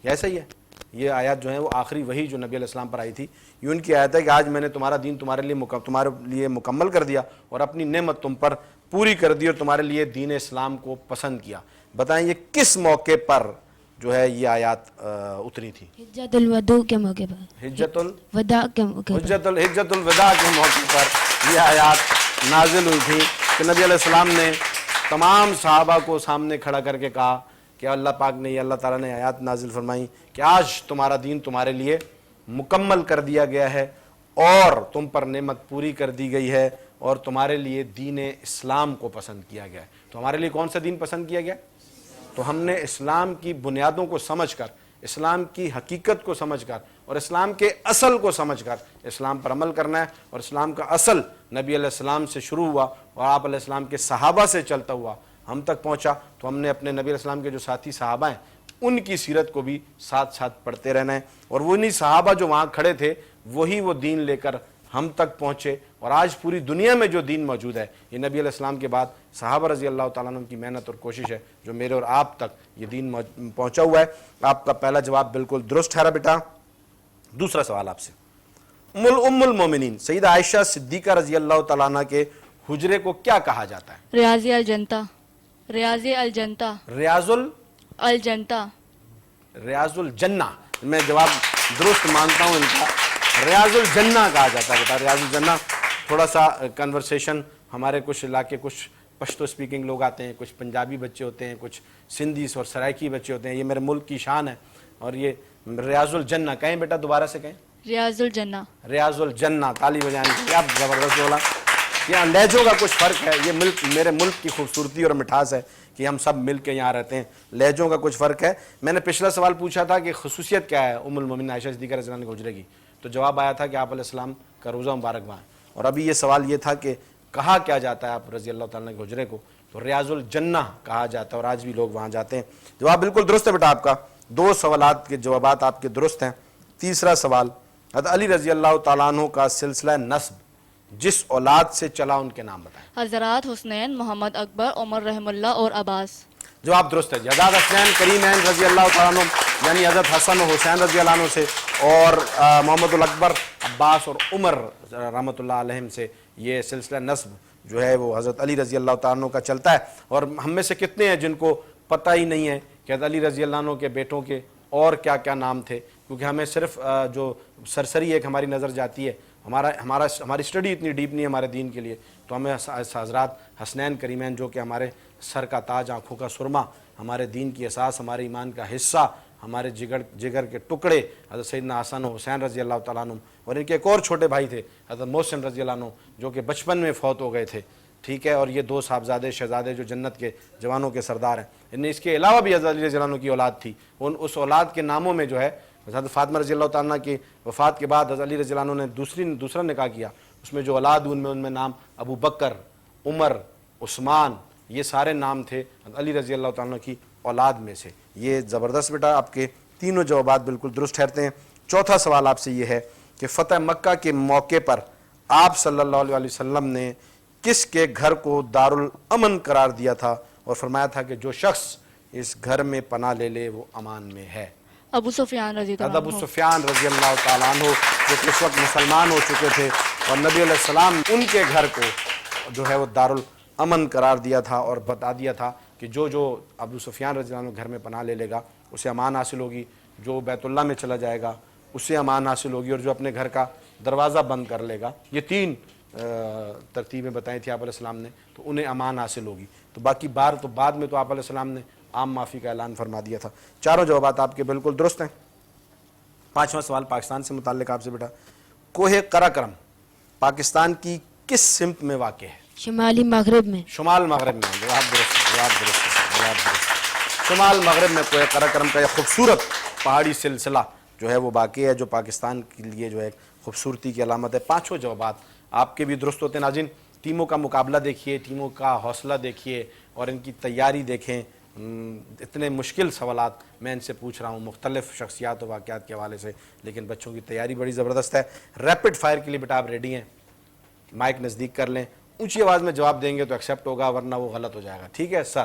ایسا ہی ہے؟ یہ آیات جو ہیں وہ آخری وہی جو نبی علیہ السلام پر آئی تھی، یہ ان کی آیت ہے کہ آج میں نے تمہارا دین تمہارے لیے مکمل کر دیا اور اپنی نعمت تم پر پوری کر دی اور تمہارے لیے دین اسلام کو پسند کیا. بتائیں یہ کس موقع پر جو ہے یہ آیات اتری تھی؟ حجت الوداع کے موقع پر، حجت وداع کے موقع پر. حجت الوداع کے موقع پر یہ آیات نازل ہوئی تھی کہ نبی علیہ السلام نے تمام صحابہ کو سامنے کھڑا کر کے کہا کہ اللہ پاک نے، اللہ تعالیٰ نے آیات نازل فرمائی کہ آج تمہارا دین تمہارے لیے مکمل کر دیا گیا ہے اور تم پر نعمت پوری کر دی گئی ہے اور تمہارے لیے دین اسلام کو پسند کیا گیا ہے. تو ہمارے لیے کون سا دین پسند کیا گیا؟ تو ہم نے اسلام کی بنیادوں کو سمجھ کر، اسلام کی حقیقت کو سمجھ کر اور اسلام کے اصل کو سمجھ کر اسلام پر عمل کرنا ہے. اور اسلام کا اصل نبی علیہ السلام سے شروع ہوا اور آپ علیہ السلام کے صحابہ سے چلتا ہوا ہم تک پہنچا. تو ہم نے اپنے نبی علیہ السلام کے جو ساتھی صحابہ ہیں ان کی سیرت کو بھی ساتھ ساتھ پڑھتے رہنا ہے. اور وہی صحابہ جو وہاں کھڑے تھے وہی وہ دین لے کر ہم تک پہنچے. اور آج پوری دنیا میں جو دین موجود ہے یہ نبی علیہ السلام کے بعد صحابہ رضی اللہ تعالیٰ عنہ کی محنت اور کوشش ہے جو میرے اور آپ تک یہ دین پہنچا ہوا ہے. آپ کا پہلا جواب بالکل درست ٹھہرا بیٹا. دوسرا سوال آپ سے، ام المومنین سیدہ عائشہ صدیقہ رضی اللہ تعالیٰ عنہ کے حجرے کو کیا کہا جاتا ہے؟ ریاض الجنتا. ریاض الجنتا. ریاض الجنہ. میں جواب درست مانتا ہوں ان کا، ریاض الجنہ کہا جاتا ہے. بتا ریاض الجنہ تھوڑا سا کنورسیشن، ہمارے کچھ علاقے کچھ پشتو سپیکنگ لوگ آتے ہیں، کچھ پنجابی بچے ہوتے ہیں، کچھ سندھیس اور سرائکی بچے ہوتے ہیں. یہ میرے ملک کی شان ہے. اور یہ ریاض الجنہ کہیں بیٹا، دوبارہ سے کہیں. ریاض الجنہ. ریاض الجنہ. تالی بجائیں. کیا زبردست بولا. یہ لہجوں کا کچھ فرق ہے. یہ میرے ملک کی خوبصورتی اور مٹھاس ہے کہ ہم سب مل کے یہاں رہتے ہیں. لہجوں کا کچھ فرق ہے. میں نے پچھلا سوال پوچھا تھا کہ خصوصیت کیا ہے ام المومنین عائشہ صدیقہ رضی اللہ عنہا کے حجرے کی، تو جواب آیا تھا کہ آپ علیہ السلام کا روزہ مبارک وہاں. اور ابھی یہ سوال یہ تھا کہ کہا کیا جاتا ہے آپ رضی اللہ تعالیٰ کے حجرے کو، تو ریاض الجنہ کہا جاتا ہے اور آج بھی لوگ وہاں جاتے ہیں. جواب بالکل درست ہے بیٹا آپ کا. 2 سوالات کے جوابات آپ کے درست ہیں. تیسرا سوال، حضرت علی رضی اللہ تعالیٰ عنہ کا سلسلہ نسب جس اولاد سے چلا ان کے نام بتائیں. حضرات حسنین، محمد اکبر، عمر رحم اللہ اور عباس. جواب درست ہے. حضرت حسنین کریمین رضی اللہ تعالیٰ عنہ یعنی حضرت حسن و حسین رضی اللہ عنہ سے اور محمد الاکبر، عباس اور عمر رحمۃ اللہ علیہم سے یہ سلسلہ نسب جو ہے وہ حضرت علی رضی اللہ تعالیٰ عنہ کا چلتا ہے. اور ہم میں سے کتنے ہیں جن کو پتہ ہی نہیں ہے کہ حضرت علی رضی اللہ عنہ کے بیٹوں کے اور کیا کیا نام تھے؟ کیونکہ ہمیں صرف جو سرسری ایک ہماری نظر جاتی ہے، ہماری اسٹڈی اتنی ڈیپ نہیں ہے ہمارے دین کے لیے. تو ہمیں حضرات حسنین کریمین جو کہ ہمارے سر کا تاج، آنکھوں کا سرما، ہمارے دین کی اساس، ہمارے ایمان کا حصہ، ہمارے جگر کے ٹکڑے حضرت سیدنا حسن و حسین رضی اللہ تعالیٰ عنہ، اور ان کے ایک اور چھوٹے بھائی تھے حضرت محسن رضی اللہ عنہ جو کہ بچپن میں فوت ہو گئے تھے. ٹھیک ہے. اور یہ 2 صاحبزادے شہزادے جو جنت کے جوانوں کے سردار ہیں. انہیں اس کے علاوہ بھی حضرت علی رضی اللہ عنہ کی اولاد تھی. اس اولاد کے ناموں میں جو ہے حضرت فاطمہ رضی اللہ تعالیٰ عنہ کی وفات کے بعد حضرت علی رضی اللہ عنہ نے دوسرا نکاح کیا. اس میں جو اولاد ان میں نام ابو بکر، عمر، عثمان، یہ سارے نام تھے علی رضی اللہ تعالیٰ عنہ کی اولاد میں سے. یہ زبردست بیٹا آپ کے تینوں جوابات بالکل درست ٹھہرتے ہیں. چوتھا سوال آپ سے یہ ہے کہ فتح مکہ کے موقع پر آپ صلی اللہ علیہ وسلم نے کس کے گھر کو دارالامن قرار دیا تھا اور فرمایا تھا کہ جو شخص اس گھر میں پناہ لے لے وہ امان میں ہے؟ ابو سفیان رضی اللہ ابو سفیان رضی اللہ تعالیٰ عنہ جو کہ اس وقت مسلمان ہو چکے تھے اور نبی علیہ السلام ان کے گھر کو جو ہے وہ دارالامن قرار دیا تھا اور بتا دیا تھا کہ جو ابو سفیان رضی اللہ عنہ گھر میں پناہ لے لے گا اسے امان حاصل ہوگی، جو بیت اللہ میں چلا جائے گا اسے امان حاصل ہوگی، اور جو اپنے گھر کا دروازہ بند کر لے گا، یہ 3 ترتیبیں بتائی تھی آپ علیہ السلام نے، تو انہیں امان حاصل ہوگی. تو باقی بعد میں تو آپ علیہ السلام نے عام معافی کا اعلان فرما دیا تھا. چاروں جوابات آپ کے بالکل درست ہیں. 5واں سوال پاکستان سے متعلق آپ سے بیٹا. کوہ قراقرم پاکستان کی کس سمت میں واقع ہے؟ شمالی مغرب میں. شمال مغرب میں. جواب درست. شمال مغرب میں کوہ قراقرم کا یہ خوبصورت پہاڑی سلسلہ جو ہے وہ واقع ہے جو پاکستان کے لیے جو ہے خوبصورتی کی علامت ہے. 5 جوابات آپ کے بھی درست ہوتے ہیں. ناظرین ٹیموں کا مقابلہ دیکھیے، ٹیموں کا حوصلہ دیکھیے اور ان کی تیاری دیکھیں. اتنے مشکل سوالات میں ان سے پوچھ رہا ہوں مختلف شخصیات و واقعات کے حوالے سے، لیکن بچوں کی تیاری بڑی زبردست ہے. ریپڈ فائر کے لیے بیٹا آپ ریڈی ہیں؟ مائک نزدیک کر لیں. اونچی آواز میں جواب دیں گے تو ایکسیپٹ ہوگا ورنہ وہ غلط ہو جائے گا. ٹھیک ہے سر؟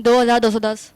2210।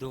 2।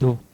2।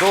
2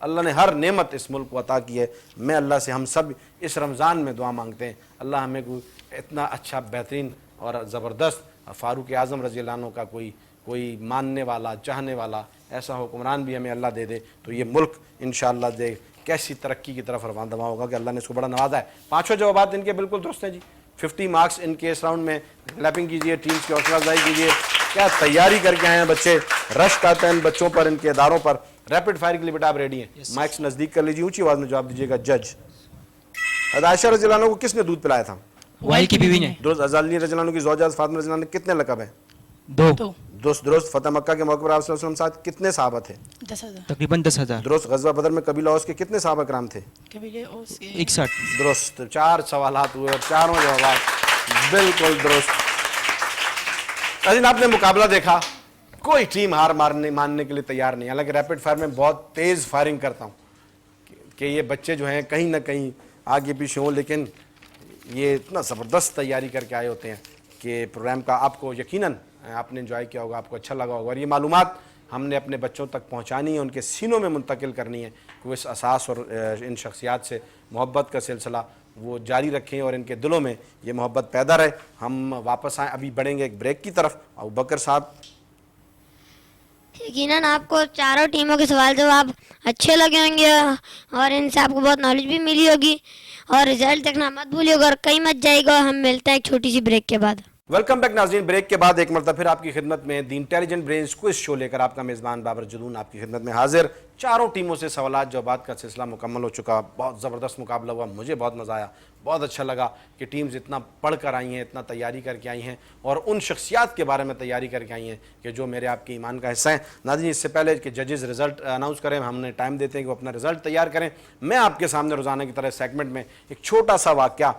اللہ نے ہر نعمت اس ملک کو عطا کی ہے. میں اللہ سے ہم سب اس رمضان میں دعا مانگتے ہیں اللہ ہمیں کوئی اتنا اچھا بہترین اور زبردست فاروق اعظم رضی اللہ عنہ کا کوئی ماننے والا چاہنے والا ایسا حکمران بھی ہمیں اللہ دے دے تو یہ ملک انشاءاللہ دے کیسی ترقی کی طرف روان دوا ہوگا کہ اللہ نے اس کو بڑا نوازا ہے. 5 جوابات ان کے بالکل درست ہیں جی. 50 مارکس ان کے اس راؤنڈ میں. کلیپنگ کیجئے, ٹیمز کی حوصلہ افزائی کیجئے. کیا تیاری کر کے آئے ہیں بچے, رشک آتا ہے ان بچوں پر, ان کے اداروں پر. ریپڈ فائر کے لیے بیٹا آپ ریڈی ہیں؟ مائکس نزدیک کر لیجیے, اونچی آواز میں جواب دیجیے گا. جج عائشہ رضی اللہ عنہ کو کس نے دودھ پلایا تھا؟ وائل کی بیوی نے. درست. علی رضی اللہ عنہ کی زوجہ فاطمہ رضی اللہ عنہ نے کتنے لقب ہیں؟ 2. درست. فتح مکہ کے موقع پر آپ صلی اللہ علیہ وسلم ساتھ کتنے صحابہ تھے؟ 10,000. تقریباً 10,000. درست. غزوہ بدر میں قبیلہ اوس کے کتنے صحابہ کرام تھے؟ قبیلے اوس کے 61. درست. 4 سوالات ہوئے اور چاروں جوابات بالکل درست. آپ نے مقابلہ دیکھا, کوئی ٹیم ہار ماننے کے لیے تیار نہیں. حالانکہ ریپڈ فائر میں بہت تیز فائرنگ کرتا ہوں کہ یہ بچے جو ہیں کہیں نہ کہیں آگے پیچھے ہوں, لیکن یہ اتنا زبردست تیاری کر کے آئے ہوتے ہیں کہ پروگرام کا آپ کو یقیناً آپ نے انجوائے کیا ہوگا, آپ کو اچھا لگا ہوگا. اور یہ معلومات ہم نے اپنے بچوں تک پہنچانی ہے, ان کے سینوں میں منتقل کرنی ہے کہ وہ اس اساس اور ان شخصیات سے محبت کا سلسلہ وہ جاری رکھیں اور ان کے دلوں میں یہ محبت پیدا رہے. ہم واپس آئیں, ابھی بڑھیں گے ایک بریک کی طرف. ابوبکر صاحب, یقیناً آپ کو چاروں ٹیموں کے سوال جواب اچھے لگے ہوں گے اور ان سے آپ کو بہت نالج بھی ملی ہوگی, اور رزلٹ دیکھنا مت بھولیے گا اور کہیں مت جائے گا. ہم ملتے ہیں ایک چھوٹی سی بریک کے بعد. ویلکم بیک ناظرین. بریک کے بعد ایک مرتبہ پھر آپ کی خدمت میں دی انٹیلیجنٹ برینز کوئز شو لے کر آپ کا میزبان بابر جدون آپ کی خدمت میں حاضر. چاروں ٹیموں سے سوالات جوابات کا سلسلہ مکمل ہو چکا. بہت زبردست مقابلہ ہوا, مجھے بہت مزہ آیا, بہت اچھا لگا کہ ٹیمز اتنا پڑھ کر آئی ہیں, اتنا تیاری کر کے آئی ہیں اور ان شخصیات کے بارے میں تیاری کر کے آئی ہیں کہ جو میرے آپ کے ایمان کا حصہ ہیں. ناظرین, اس سے پہلے کہ ججز رزلٹ اناؤنس کریں, ہم نے ٹائم دیتے ہیں کہ وہ اپنا رزلٹ تیار کریں. میں آپ کے سامنے روزانہ کی طرح سیگمنٹ میں ایک چھوٹا سا واقعہ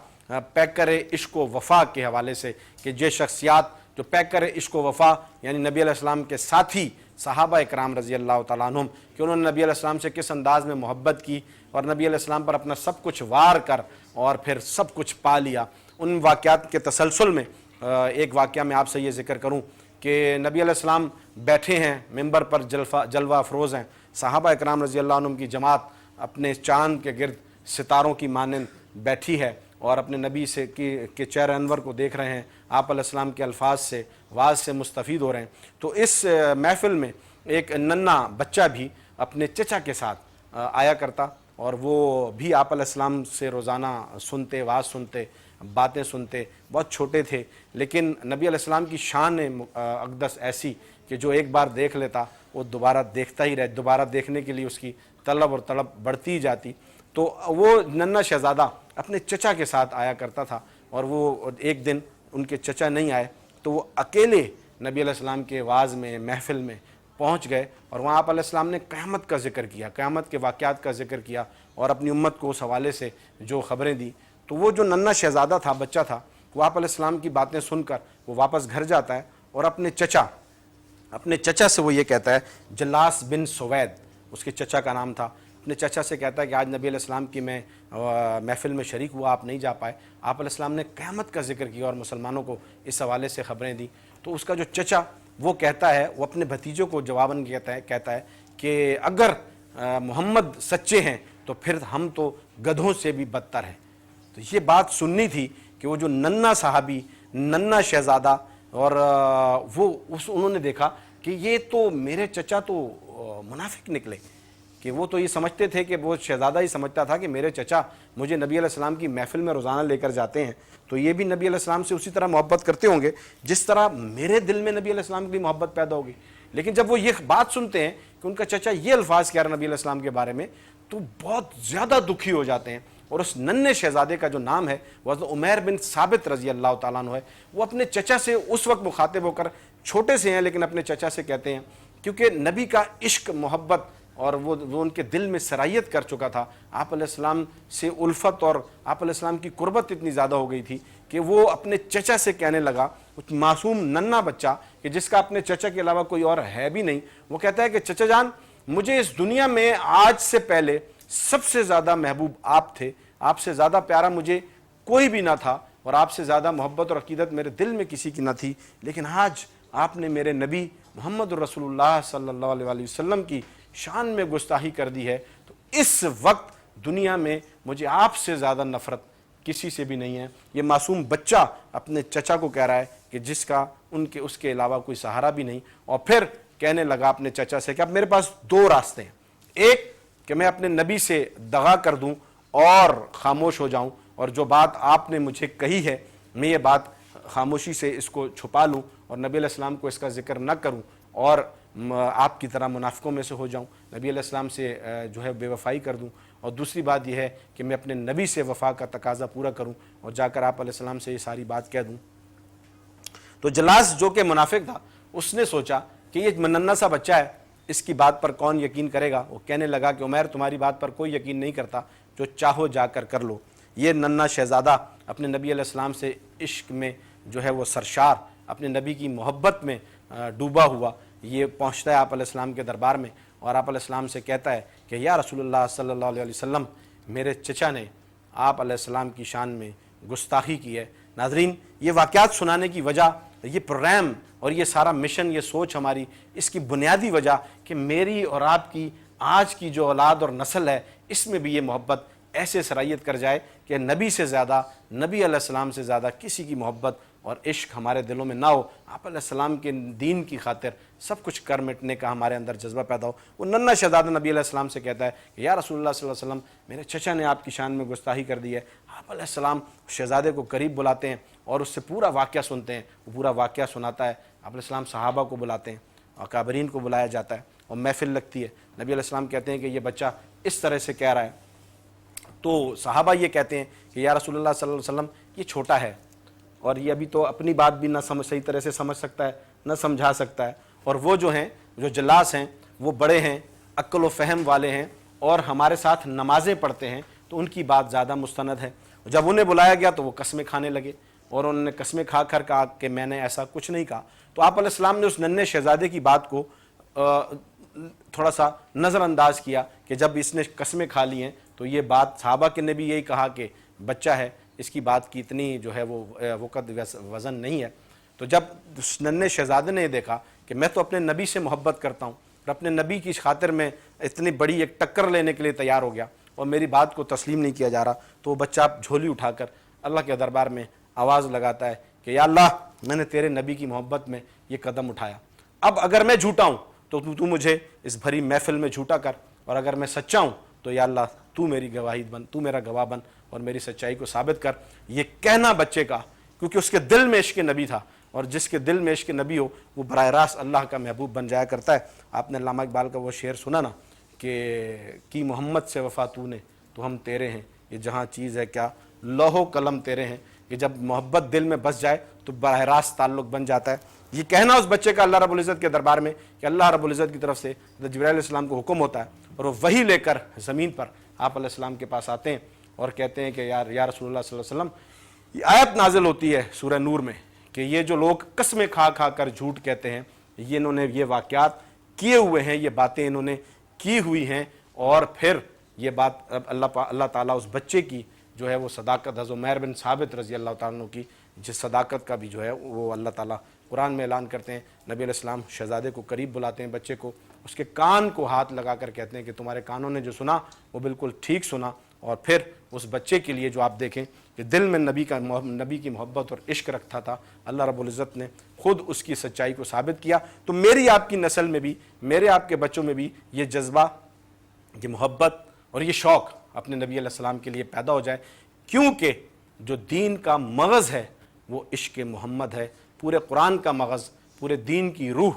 پیکر عشق و وفا کے حوالے سے کہ یہ شخصیات جو پیکر عشق و وفا یعنی نبی علیہ السلام کے ساتھی صحابہ اکرام رضی اللہ تعالیٰ عنہم کہ انہوں نے نبی علیہ السلام سے کس انداز میں محبت کی اور نبی علیہ السلام پر اپنا سب کچھ وار کر اور پھر سب کچھ پا لیا. ان واقعات کے تسلسل میں ایک واقعہ میں آپ سے یہ ذکر کروں کہ نبی علیہ السلام بیٹھے ہیں ممبر پر, جلوہ افروز ہیں. صحابہ اکرام رضی اللہ عنہم کی جماعت اپنے چاند کے گرد ستاروں کی مانند بیٹھی ہے اور اپنے نبی سے کے چہرہ انور کو دیکھ رہے ہیں, آپ علیہ السلام کے الفاظ سے واعظ سے مستفید ہو رہے ہیں. تو اس محفل میں ایک ننھا بچہ بھی اپنے چچا کے ساتھ آیا کرتا اور وہ بھی آپ علیہ السلام سے روزانہ سنتے, واعظ سنتے, باتیں سنتے. بہت چھوٹے تھے لیکن نبی علیہ السلام کی شان اقدس ایسی کہ جو ایک بار دیکھ لیتا وہ دوبارہ دیکھتا ہی رہے, دوبارہ دیکھنے کے لیے اس کی طلب اور طلب بڑھتی ہی جاتی. تو وہ ننھا شہزادہ اپنے چچا کے ساتھ آیا کرتا تھا اور وہ ایک دن ان کے چچا نہیں آئے تو وہ اکیلے نبی علیہ السلام کے واعظ میں محفل میں پہنچ گئے اور وہاں آپ علیہ السلام نے قیامت کا ذکر کیا, قیامت کے واقعات کا ذکر کیا اور اپنی امت کو اس حوالے سے جو خبریں دی. تو وہ جو ننھا شہزادہ تھا, بچہ تھا, وہ آپ علیہ السلام کی باتیں سن کر وہ واپس گھر جاتا ہے اور اپنے چچا سے وہ یہ کہتا ہے, جلاس بن سوید اس کے چچا کا نام تھا, اپنے چچا سے کہتا ہے کہ آج نبی علیہ السلام کی میں محفل میں شریک ہوا, آپ نہیں جا پائے. آپ علیہ السلام نے قیامت کا ذکر کیا اور مسلمانوں کو اس حوالے سے خبریں دی. تو اس کا جو چچا وہ کہتا ہے, وہ اپنے بھتیجوں کو جواباً کہتا ہے کہ اگر محمد سچے ہیں تو پھر ہم تو گدھوں سے بھی بدتر ہیں. تو یہ بات سننی تھی کہ وہ جو ننھا صحابی, ننھا شہزادہ, اور انہوں نے دیکھا کہ یہ تو میرے چچا تو منافق نکلے, کہ وہ تو یہ سمجھتے تھے کہ وہ شہزادہ ہی سمجھتا تھا کہ میرے چچا مجھے نبی علیہ السلام کی محفل میں روزانہ لے کر جاتے ہیں تو یہ بھی نبی علیہ السلام سے اسی طرح محبت کرتے ہوں گے جس طرح میرے دل میں نبی علیہ السلام کی محبت پیدا ہوگی. لیکن جب وہ یہ بات سنتے ہیں کہ ان کا چچا یہ الفاظ کہہ رہا نبی علیہ السلام کے بارے میں تو بہت زیادہ دکھی ہو جاتے ہیں. اور اس ننھے شہزادے کا جو نام ہے وہ عمیر بن ثابت رضی اللہ تعالیٰ عنہ ہے. وہ اپنے چچا سے اس وقت مخاطب ہو کر, چھوٹے سے ہیں لیکن اپنے چچا سے کہتے ہیں کیونکہ نبی کا عشق, محبت اور وہ ان کے دل میں سرایت کر چکا تھا. آپ علیہ السلام سے الفت اور آپ علیہ السلام کی قربت اتنی زیادہ ہو گئی تھی کہ وہ اپنے چچا سے کہنے لگا, معصوم ننھا بچہ کہ جس کا اپنے چچا کے علاوہ کوئی اور ہے بھی نہیں, وہ کہتا ہے کہ چچا جان مجھے اس دنیا میں آج سے پہلے سب سے زیادہ محبوب آپ تھے, آپ سے زیادہ پیارا مجھے کوئی بھی نہ تھا اور آپ سے زیادہ محبت اور عقیدت میرے دل میں کسی کی نہ تھی, لیکن آج آپ نے میرے نبی محمد رسول اللہ صلی اللہ علیہ وسلم کی شان میں گستاخی کر دی ہے تو اس وقت دنیا میں مجھے آپ سے زیادہ نفرت کسی سے بھی نہیں ہے۔ یہ معصوم بچہ اپنے چچا کو کہہ رہا ہے کہ جس کا اس کے علاوہ کوئی سہارا بھی نہیں، اور پھر کہنے لگا اپنے چچا سے کہ اب میرے پاس دو راستے ہیں، ایک کہ میں اپنے نبی سے دغا کر دوں اور خاموش ہو جاؤں، اور جو بات آپ نے مجھے کہی ہے میں یہ بات خاموشی سے اس کو چھپا لوں اور نبی علیہ السلام کو اس کا ذکر نہ کروں اور آپ کی طرح منافقوں میں سے ہو جاؤں، نبی علیہ السلام سے جو ہے بے وفائی کر دوں، اور دوسری بات یہ ہے کہ میں اپنے نبی سے وفا کا تقاضا پورا کروں اور جا کر آپ علیہ السلام سے یہ ساری بات کہہ دوں۔ تو جلاس جو کہ منافق تھا اس نے سوچا کہ یہ ننھا سا بچہ ہے، اس کی بات پر کون یقین کرے گا۔ وہ کہنے لگا کہ عمیر تمہاری بات پر کوئی یقین نہیں کرتا، جو چاہو جا کر کر لو۔ یہ ننھا شہزادہ اپنے نبی علیہ السلام سے عشق میں جو ہے وہ سرشار، اپنے نبی کی محبت میں ڈوبا ہوا، یہ پہنچتا ہے آپ علیہ السلام کے دربار میں اور آپ علیہ السلام سے کہتا ہے کہ یا رسول اللہ صلی اللہ علیہ وسلم، میرے چچا نے آپ علیہ السلام کی شان میں گستاخی کی ہے۔ ناظرین، یہ واقعات سنانے کی وجہ، یہ پروگرام اور یہ سارا مشن، یہ سوچ ہماری، اس کی بنیادی وجہ کہ میری اور آپ کی آج کی جو اولاد اور نسل ہے اس میں بھی یہ محبت ایسے سرایت کر جائے کہ نبی سے زیادہ، نبی علیہ السلام سے زیادہ کسی کی محبت اور عشق ہمارے دلوں میں نہ ہو، آپ علیہ السلام کے دین کی خاطر سب کچھ کر مٹنے کا ہمارے اندر جذبہ پیدا ہو۔ وہ ننھا شہزادہ نبی علیہ السلام سے کہتا ہے کہ یا رسول اللہ صلی اللہ علیہ وسلم، میرے چچا نے آپ کی شان میں گستاخی کر دی ہے۔ آپ علیہ السلام شہزادے کو قریب بلاتے ہیں اور اس سے پورا واقعہ سنتے ہیں، وہ پورا واقعہ سناتا ہے۔ آپ علیہ السلام صحابہ کو بلاتے ہیں، اکابرین کو بلایا جاتا ہے اور محفل لگتی ہے۔ نبی علیہ السلام کہتے ہیں کہ یہ بچہ اس طرح سے کہہ رہا ہے، تو صحابہ یہ کہتے ہیں کہ یا رسول اللہ صلی اللہ علیہ وسلم، یہ چھوٹا ہے اور یہ ابھی تو اپنی بات بھی نہ صحیح طرح سے سمجھ سکتا ہے، نہ سمجھا سکتا ہے، اور وہ جو ہیں، جو جلاس ہیں، وہ بڑے ہیں، عقل و فہم والے ہیں اور ہمارے ساتھ نمازیں پڑھتے ہیں، تو ان کی بات زیادہ مستند ہے۔ جب انہیں بلایا گیا تو وہ قسمیں کھانے لگے اور انہوں نے قسمیں کھا کر کہا کہ میں نے ایسا کچھ نہیں کہا۔ تو آپ علیہ السلام نے اس ننھے شہزادے کی بات کو تھوڑا سا نظر انداز کیا کہ جب اس نے قسمیں کھا لی ہیں تو یہ بات، صحابہ کے نے بھی یہی کہا کہ بچہ ہے، اس کی بات کی اتنی جو ہے وہ وقت وزن نہیں ہے۔ تو جب اس ننھے شہزادے نے دیکھا کہ میں تو اپنے نبی سے محبت کرتا ہوں اور اپنے نبی کی خاطر میں اتنی بڑی ایک ٹکر لینے کے لیے تیار ہو گیا اور میری بات کو تسلیم نہیں کیا جا رہا، تو وہ بچہ جھولی اٹھا کر اللہ کے دربار میں آواز لگاتا ہے کہ یا اللہ، میں نے تیرے نبی کی محبت میں یہ قدم اٹھایا، اب اگر میں جھوٹا ہوں تو تو مجھے اس بھری محفل میں جھوٹا کر، اور اگر میں سچا ہوں تو یا اللہ تو میری گواہی بن، تو میرا گواہ بن اور میری سچائی کو ثابت کر۔ یہ کہنا بچے کا، کیونکہ اس کے دل میں عشق نبی تھا، اور جس کے دل میں عشق نبی ہو وہ براہ راست اللہ کا محبوب بن جایا کرتا ہے۔ آپ نے علامہ اقبال کا وہ شعر سنا نا کہ کی محمد سے وفا تو نے، تو ہم تیرے ہیں، یہ جہاں چیز ہے کیا لوح و قلم تیرے ہیں۔ کہ جب محبت دل میں بس جائے تو براہ راست تعلق بن جاتا ہے۔ یہ کہنا اس بچے کا اللہ رب العزت کے دربار میں کہ اللہ رب العزت کی طرف سے جبرائیل علیہ السلام کو حکم ہوتا ہے اور وہ وحی لے کر زمین پر آپ علیہ السلام کے پاس آتے ہیں اور کہتے ہیں کہ یا رسول اللہ صلی اللہ علیہ وسلم، یہ آیت نازل ہوتی ہے سورہ نور میں کہ یہ جو لوگ قسمیں کھا کھا کر جھوٹ کہتے ہیں، یہ انہوں نے یہ واقعات کیے ہوئے ہیں، یہ باتیں انہوں نے کی ہوئی ہیں، اور پھر یہ بات اللہ تعالیٰ اس بچے کی جو ہے وہ صداقت، حضرت عمیر بن ثابت رضی اللہ تعالیٰ عنہ کی جس صداقت کا بھی جو ہے وہ اللہ تعالیٰ قرآن میں اعلان کرتے ہیں۔ نبی علیہ السلام شہزادے کو قریب بلاتے ہیں، بچے کو، اس کے کان کو ہاتھ لگا کر کہتے ہیں کہ تمہارے کانوں نے جو سنا وہ بالکل ٹھیک سنا، اور پھر اس بچے کے لیے جو آپ دیکھیں کہ دل میں نبی کی محبت اور عشق رکھتا تھا، اللہ رب العزت نے خود اس کی سچائی کو ثابت کیا۔ تو میری آپ کی نسل میں بھی، میرے آپ کے بچوں میں بھی یہ جذبہ، یہ محبت اور یہ شوق اپنے نبی علیہ السلام کے لیے پیدا ہو جائے، کیونکہ جو دین کا مغز ہے وہ عشق محمد ہے، پورے قرآن کا مغز، پورے دین کی روح،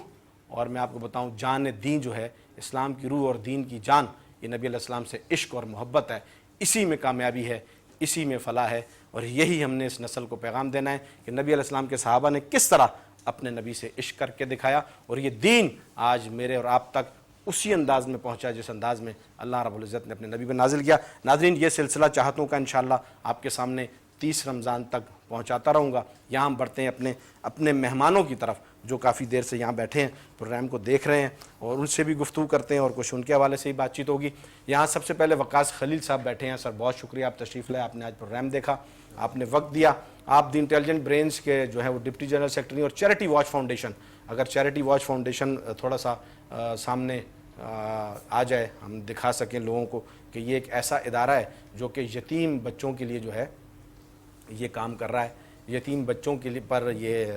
اور میں آپ کو بتاؤں جان دین جو ہے، اسلام کی روح اور دین کی جان، یہ نبی علیہ السلام سے عشق اور محبت ہے۔ اسی میں کامیابی ہے، اسی میں فلاح ہے، اور یہی ہم نے اس نسل کو پیغام دینا ہے کہ نبی علیہ السلام کے صحابہ نے کس طرح اپنے نبی سے عشق کر کے دکھایا، اور یہ دین آج میرے اور آپ تک اسی انداز میں پہنچا جس انداز میں اللہ رب العزت نے اپنے نبی پہ نازل کیا۔ ناظرین، یہ سلسلہ چاہتوں کا انشاءاللہ آپ کے سامنے 30 رمضان تک پہنچاتا رہوں گا۔ یہاں ہم بڑھتے ہیں اپنے مہمانوں کی طرف جو کافی دیر سے یہاں بیٹھے ہیں، پروگرام کو دیکھ رہے ہیں، اور ان سے بھی گفتگو کرتے ہیں اور کچھ ان کے حوالے سے ہی بات چیت ہوگی۔ یہاں سب سے پہلے وقاص خلیل صاحب بیٹھے ہیں۔ سر بہت شکریہ، آپ تشریف لائے، آپ نے آج پروگرام دیکھا، آپ نے وقت دیا۔ آپ دی انٹیلیجنٹ برینز کے جو ہے وہ ڈپٹی جنرل سیکرٹری، اور چیریٹی واچ فاؤنڈیشن، اگر چیریٹی واچ فاؤنڈیشن تھوڑا سا سامنے آ جائے, ہم دکھا سکیں لوگوں کو کہ یہ ایک ایسا ادارہ ہے جو کہ یتیم بچوں کے لیے جو ہے یہ کام کر رہا ہے. یتیم بچوں کے لیے پر یہ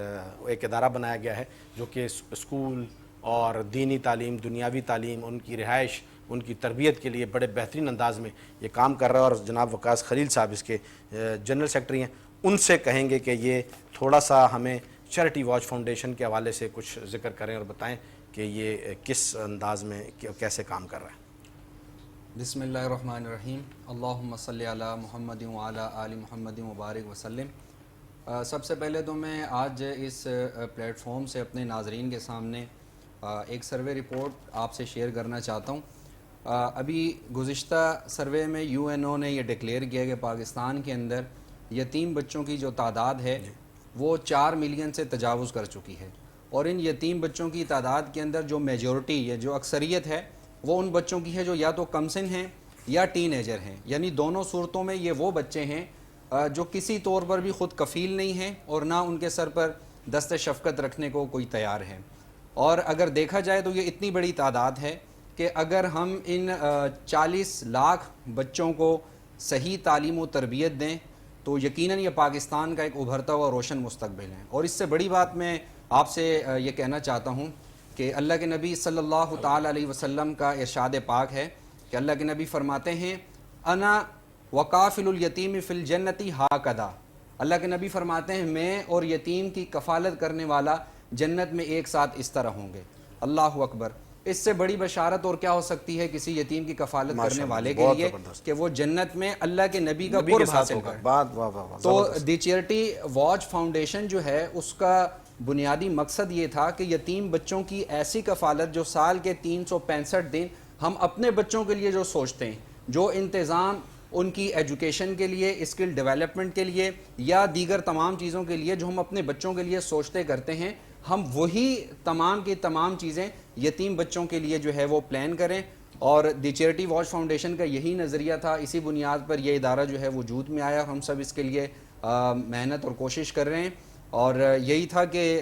ایک ادارہ بنایا گیا ہے جو کہ اسکول اور دینی تعلیم, دنیاوی تعلیم, ان کی رہائش, ان کی تربیت کے لیے بڑے بہترین انداز میں یہ کام کر رہا ہے. اور جناب وقاص خلیل صاحب اس کے جنرل سیکرٹری ہیں, ان سے کہیں گے کہ یہ تھوڑا سا ہمیں چیریٹی واچ فاؤنڈیشن کے حوالے سے کچھ ذکر کریں اور بتائیں کہ یہ کس انداز میں کیسے کام کر رہا ہے. بسم اللہ الرحمن الرحیم. اللہم صلی علی محمد وعلی آل محمد مبارک وسلم. سب سے پہلے تو میں آج اس پلیٹ فارم سے اپنے ناظرین کے سامنے ایک سروے رپورٹ آپ سے شیئر کرنا چاہتا ہوں. ابھی گزشتہ سروے میں UNO نے یہ ڈکلیئر کیا کہ پاکستان کے اندر یتیم بچوں کی جو تعداد ہے وہ 4 ملین سے تجاوز کر چکی ہے, اور ان یتیم بچوں کی تعداد کے اندر جو میجورٹی یا جو اکثریت ہے وہ ان بچوں کی ہے جو یا تو کم سن ہیں یا ٹین ایجر ہیں, یعنی دونوں صورتوں میں یہ وہ بچے ہیں جو کسی طور پر بھی خود کفیل نہیں ہیں اور نہ ان کے سر پر دست شفقت رکھنے کو کوئی تیار ہے. اور اگر دیکھا جائے تو یہ اتنی بڑی تعداد ہے کہ اگر ہم ان 40 لاکھ بچوں کو صحیح تعلیم و تربیت دیں تو یقیناً یہ پاکستان کا ایک ابھرتا ہوا روشن مستقبل ہے. اور اس سے بڑی بات میں آپ سے یہ کہنا چاہتا ہوں کہ اللہ کے نبی صلی اللہ تعالی علیہ وسلم کا ارشاد پاک ہے کہ اللہ کے نبی فرماتے ہیں انا وقافل الیتیم فی الجنتی ہاکذا. اللہ کے نبی فرماتے ہیں میں اور یتیم کی کفالت کرنے والا جنت میں ایک ساتھ اس طرح ہوں گے. اللہ اکبر. اس سے بڑی بشارت اور کیا ہو سکتی ہے کسی یتیم کی کفالت کرنے والے کے لیے کہ وہ جنت میں اللہ کے نبی کا قرب حاصل کرے. تو دی چیریٹی واچ فاؤنڈیشن جو ہے اس کا بنیادی مقصد یہ تھا کہ یتیم بچوں کی ایسی کفالت جو سال کے 365 دن ہم اپنے بچوں کے لیے جو سوچتے ہیں, جو انتظام ان کی ایجوکیشن کے لیے, اسکل ڈیولپمنٹ کے لیے یا دیگر تمام چیزوں کے لیے جو ہم اپنے بچوں کے لیے سوچتے کرتے ہیں, ہم وہی تمام کی تمام چیزیں یتیم بچوں کے لیے جو ہے وہ پلان کریں. اور دی چیریٹی واچ فاؤنڈیشن کا یہی نظریہ تھا, اسی بنیاد پر یہ ادارہ جو ہے وجود میں آیا. ہم سب اس کے لیے محنت اور کوشش کر رہے ہیں, اور یہی تھا کہ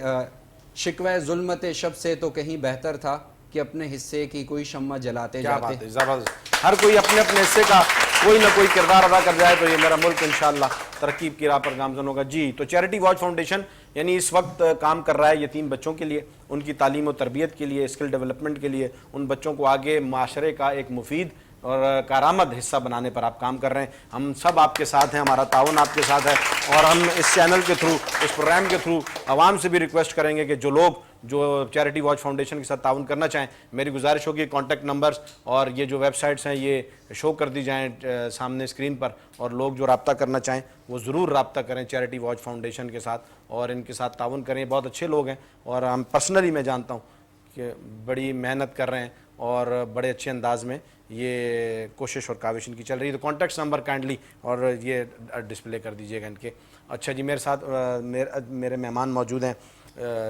شکوہ ظلمت شب سے تو کہیں بہتر تھا کہ اپنے حصے کی کوئی شمع جلاتے جاتے. زبردست. ہر کوئی اپنے اپنے حصے کا کوئی نہ کوئی کردار ادا کر جائے تو یہ میرا ملک انشاءاللہ ترقی کی راہ پر گامزن ہوگا. جی, تو چیریٹی واچ فاؤنڈیشن یعنی اس وقت کام کر رہا ہے یتیم بچوں کے لیے, ان کی تعلیم و تربیت کے لیے, اسکل ڈیولپمنٹ کے لیے, ان بچوں کو آگے معاشرے کا ایک مفید اور کارآمد حصہ بنانے پر آپ کام کر رہے ہیں. ہم سب آپ کے ساتھ ہیں, ہمارا تعاون آپ کے ساتھ ہے, اور ہم اس چینل کے تھرو, اس پروگرام کے تھرو عوام سے بھی ریکویسٹ کریں گے کہ جو لوگ جو چیریٹی واچ فاؤنڈیشن کے ساتھ تعاون کرنا چاہیں, میری گزارش ہوگی کانٹیکٹ نمبرز اور یہ جو ویب سائٹس ہیں یہ شو کر دی جائیں سامنے اسکرین پر, اور لوگ جو رابطہ کرنا چاہیں وہ ضرور رابطہ کریں چیریٹی واچ فاؤنڈیشن کے ساتھ اور ان کے ساتھ تعاون کریں. بہت اچھے لوگ ہیں اور ہم پرسنلی میں جانتا ہوں کہ بڑی محنت کر رہے ہیں اور بڑے اچھے انداز میں یہ کوشش اور کاوش ان کی چل رہی ہے. تو کانٹیکٹ نمبر کائنڈلی اور یہ ڈسپلے کر دیجیے گا ان کے. اچھا جی, میرے ساتھ میرے مہمان موجود ہیں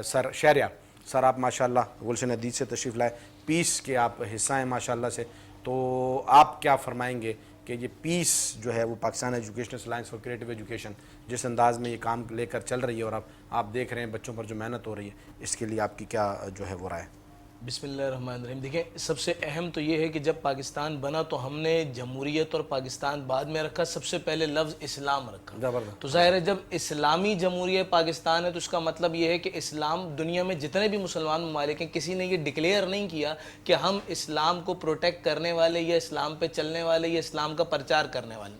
سر شہریار. سر آپ ماشاءاللہ گلشن حدیث سے تشریف لائے, پیس کے آپ حصہ ہیں ماشاءاللہ سے, تو آپ کیا فرمائیں گے کہ یہ پیس جو ہے وہ Pakistan educational alliance for creative education جس انداز میں یہ کام لے کر چل رہی ہے اور آپ دیکھ رہے ہیں بچوں پر جو محنت ہو رہی ہے, اس کے لیے آپ کی کیا جو ہے وہ رائے؟ بسم اللہ الرحمن الرحیم. دیکھیں, سب سے اہم تو یہ ہے کہ جب پاکستان بنا تو ہم نے جمہوریت اور پاکستان بعد میں رکھا, سب سے پہلے لفظ اسلام رکھا. تو ظاہر ہے جب اسلامی جمہوریہ پاکستان ہے تو اس کا مطلب یہ ہے کہ اسلام دنیا میں جتنے بھی مسلمان ممالک ہیں کسی نے یہ ڈکلیئر نہیں کیا کہ ہم اسلام کو پروٹیکٹ کرنے والے یا اسلام پہ چلنے والے یا اسلام کا پرچار کرنے والے,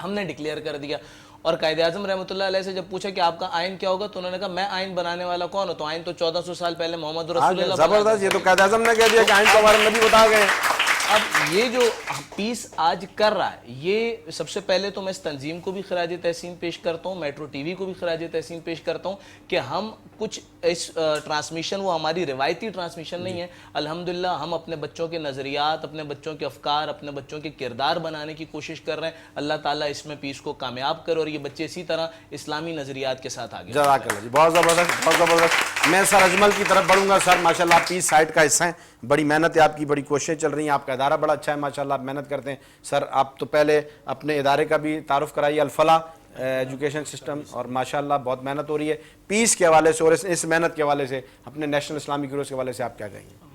ہم نے ڈکلیئر کر دیا. اور قائد اعظم رحمۃ اللہ علیہ سے جب پوچھا کہ آپ کا آئین کیا ہوگا تو انہوں نے کہا میں آئین بنانے والا کون ہوں, تو آئین تو 1400 سال پہلے محمد رسول اللہ. زبردست, یہ تو قائد اعظم نے کہہ دیا کہ آئین کو ہمارے نبی بتا گئے. اب یہ جو پیس آج کر رہا ہے, یہ سب سے پہلے تو میں اس تنظیم کو بھی خراج تحسین پیش کرتا ہوں, میٹرو ٹی وی کو بھی خراج تحسین پیش کرتا ہوں کہ ہم کچھ اس ٹرانسمیشن وہ ہماری روایتی ٹرانسمیشن نہیں ہے. الحمدللہ ہم اپنے بچوں کے نظریات, اپنے بچوں کے افکار, اپنے بچوں کے کردار بنانے کی کوشش کر رہے ہیں. اللہ تعالیٰ اس میں پیس کو کامیاب کرے اور یہ بچے اسی طرح اسلامی نظریات کے ساتھ آگے. جزاک اللہ جی, بہت زبردست, بہت زبردست. میں سر اجمل کی طرف بڑھوں گا. سر ماشاءاللہ آپ پیس سائٹ کا حصہ ہیں, بڑی محنت ہے آپ کی, بڑی کوششیں چل رہی ہیں, آپ کا ادارہ بڑا اچھا ہے ماشاءاللہ, آپ محنت کرتے ہیں. سر آپ تو پہلے اپنے ادارے کا بھی تعارف کرائیے, الفلاح ایجوکیشن سسٹم, اور ماشاءاللہ بہت محنت ہو رہی ہے پیس کے حوالے سے اور اس محنت کے حوالے سے, اپنے نیشنل اسلامک گروہ کے حوالے سے آپ کیا کہیں گے؟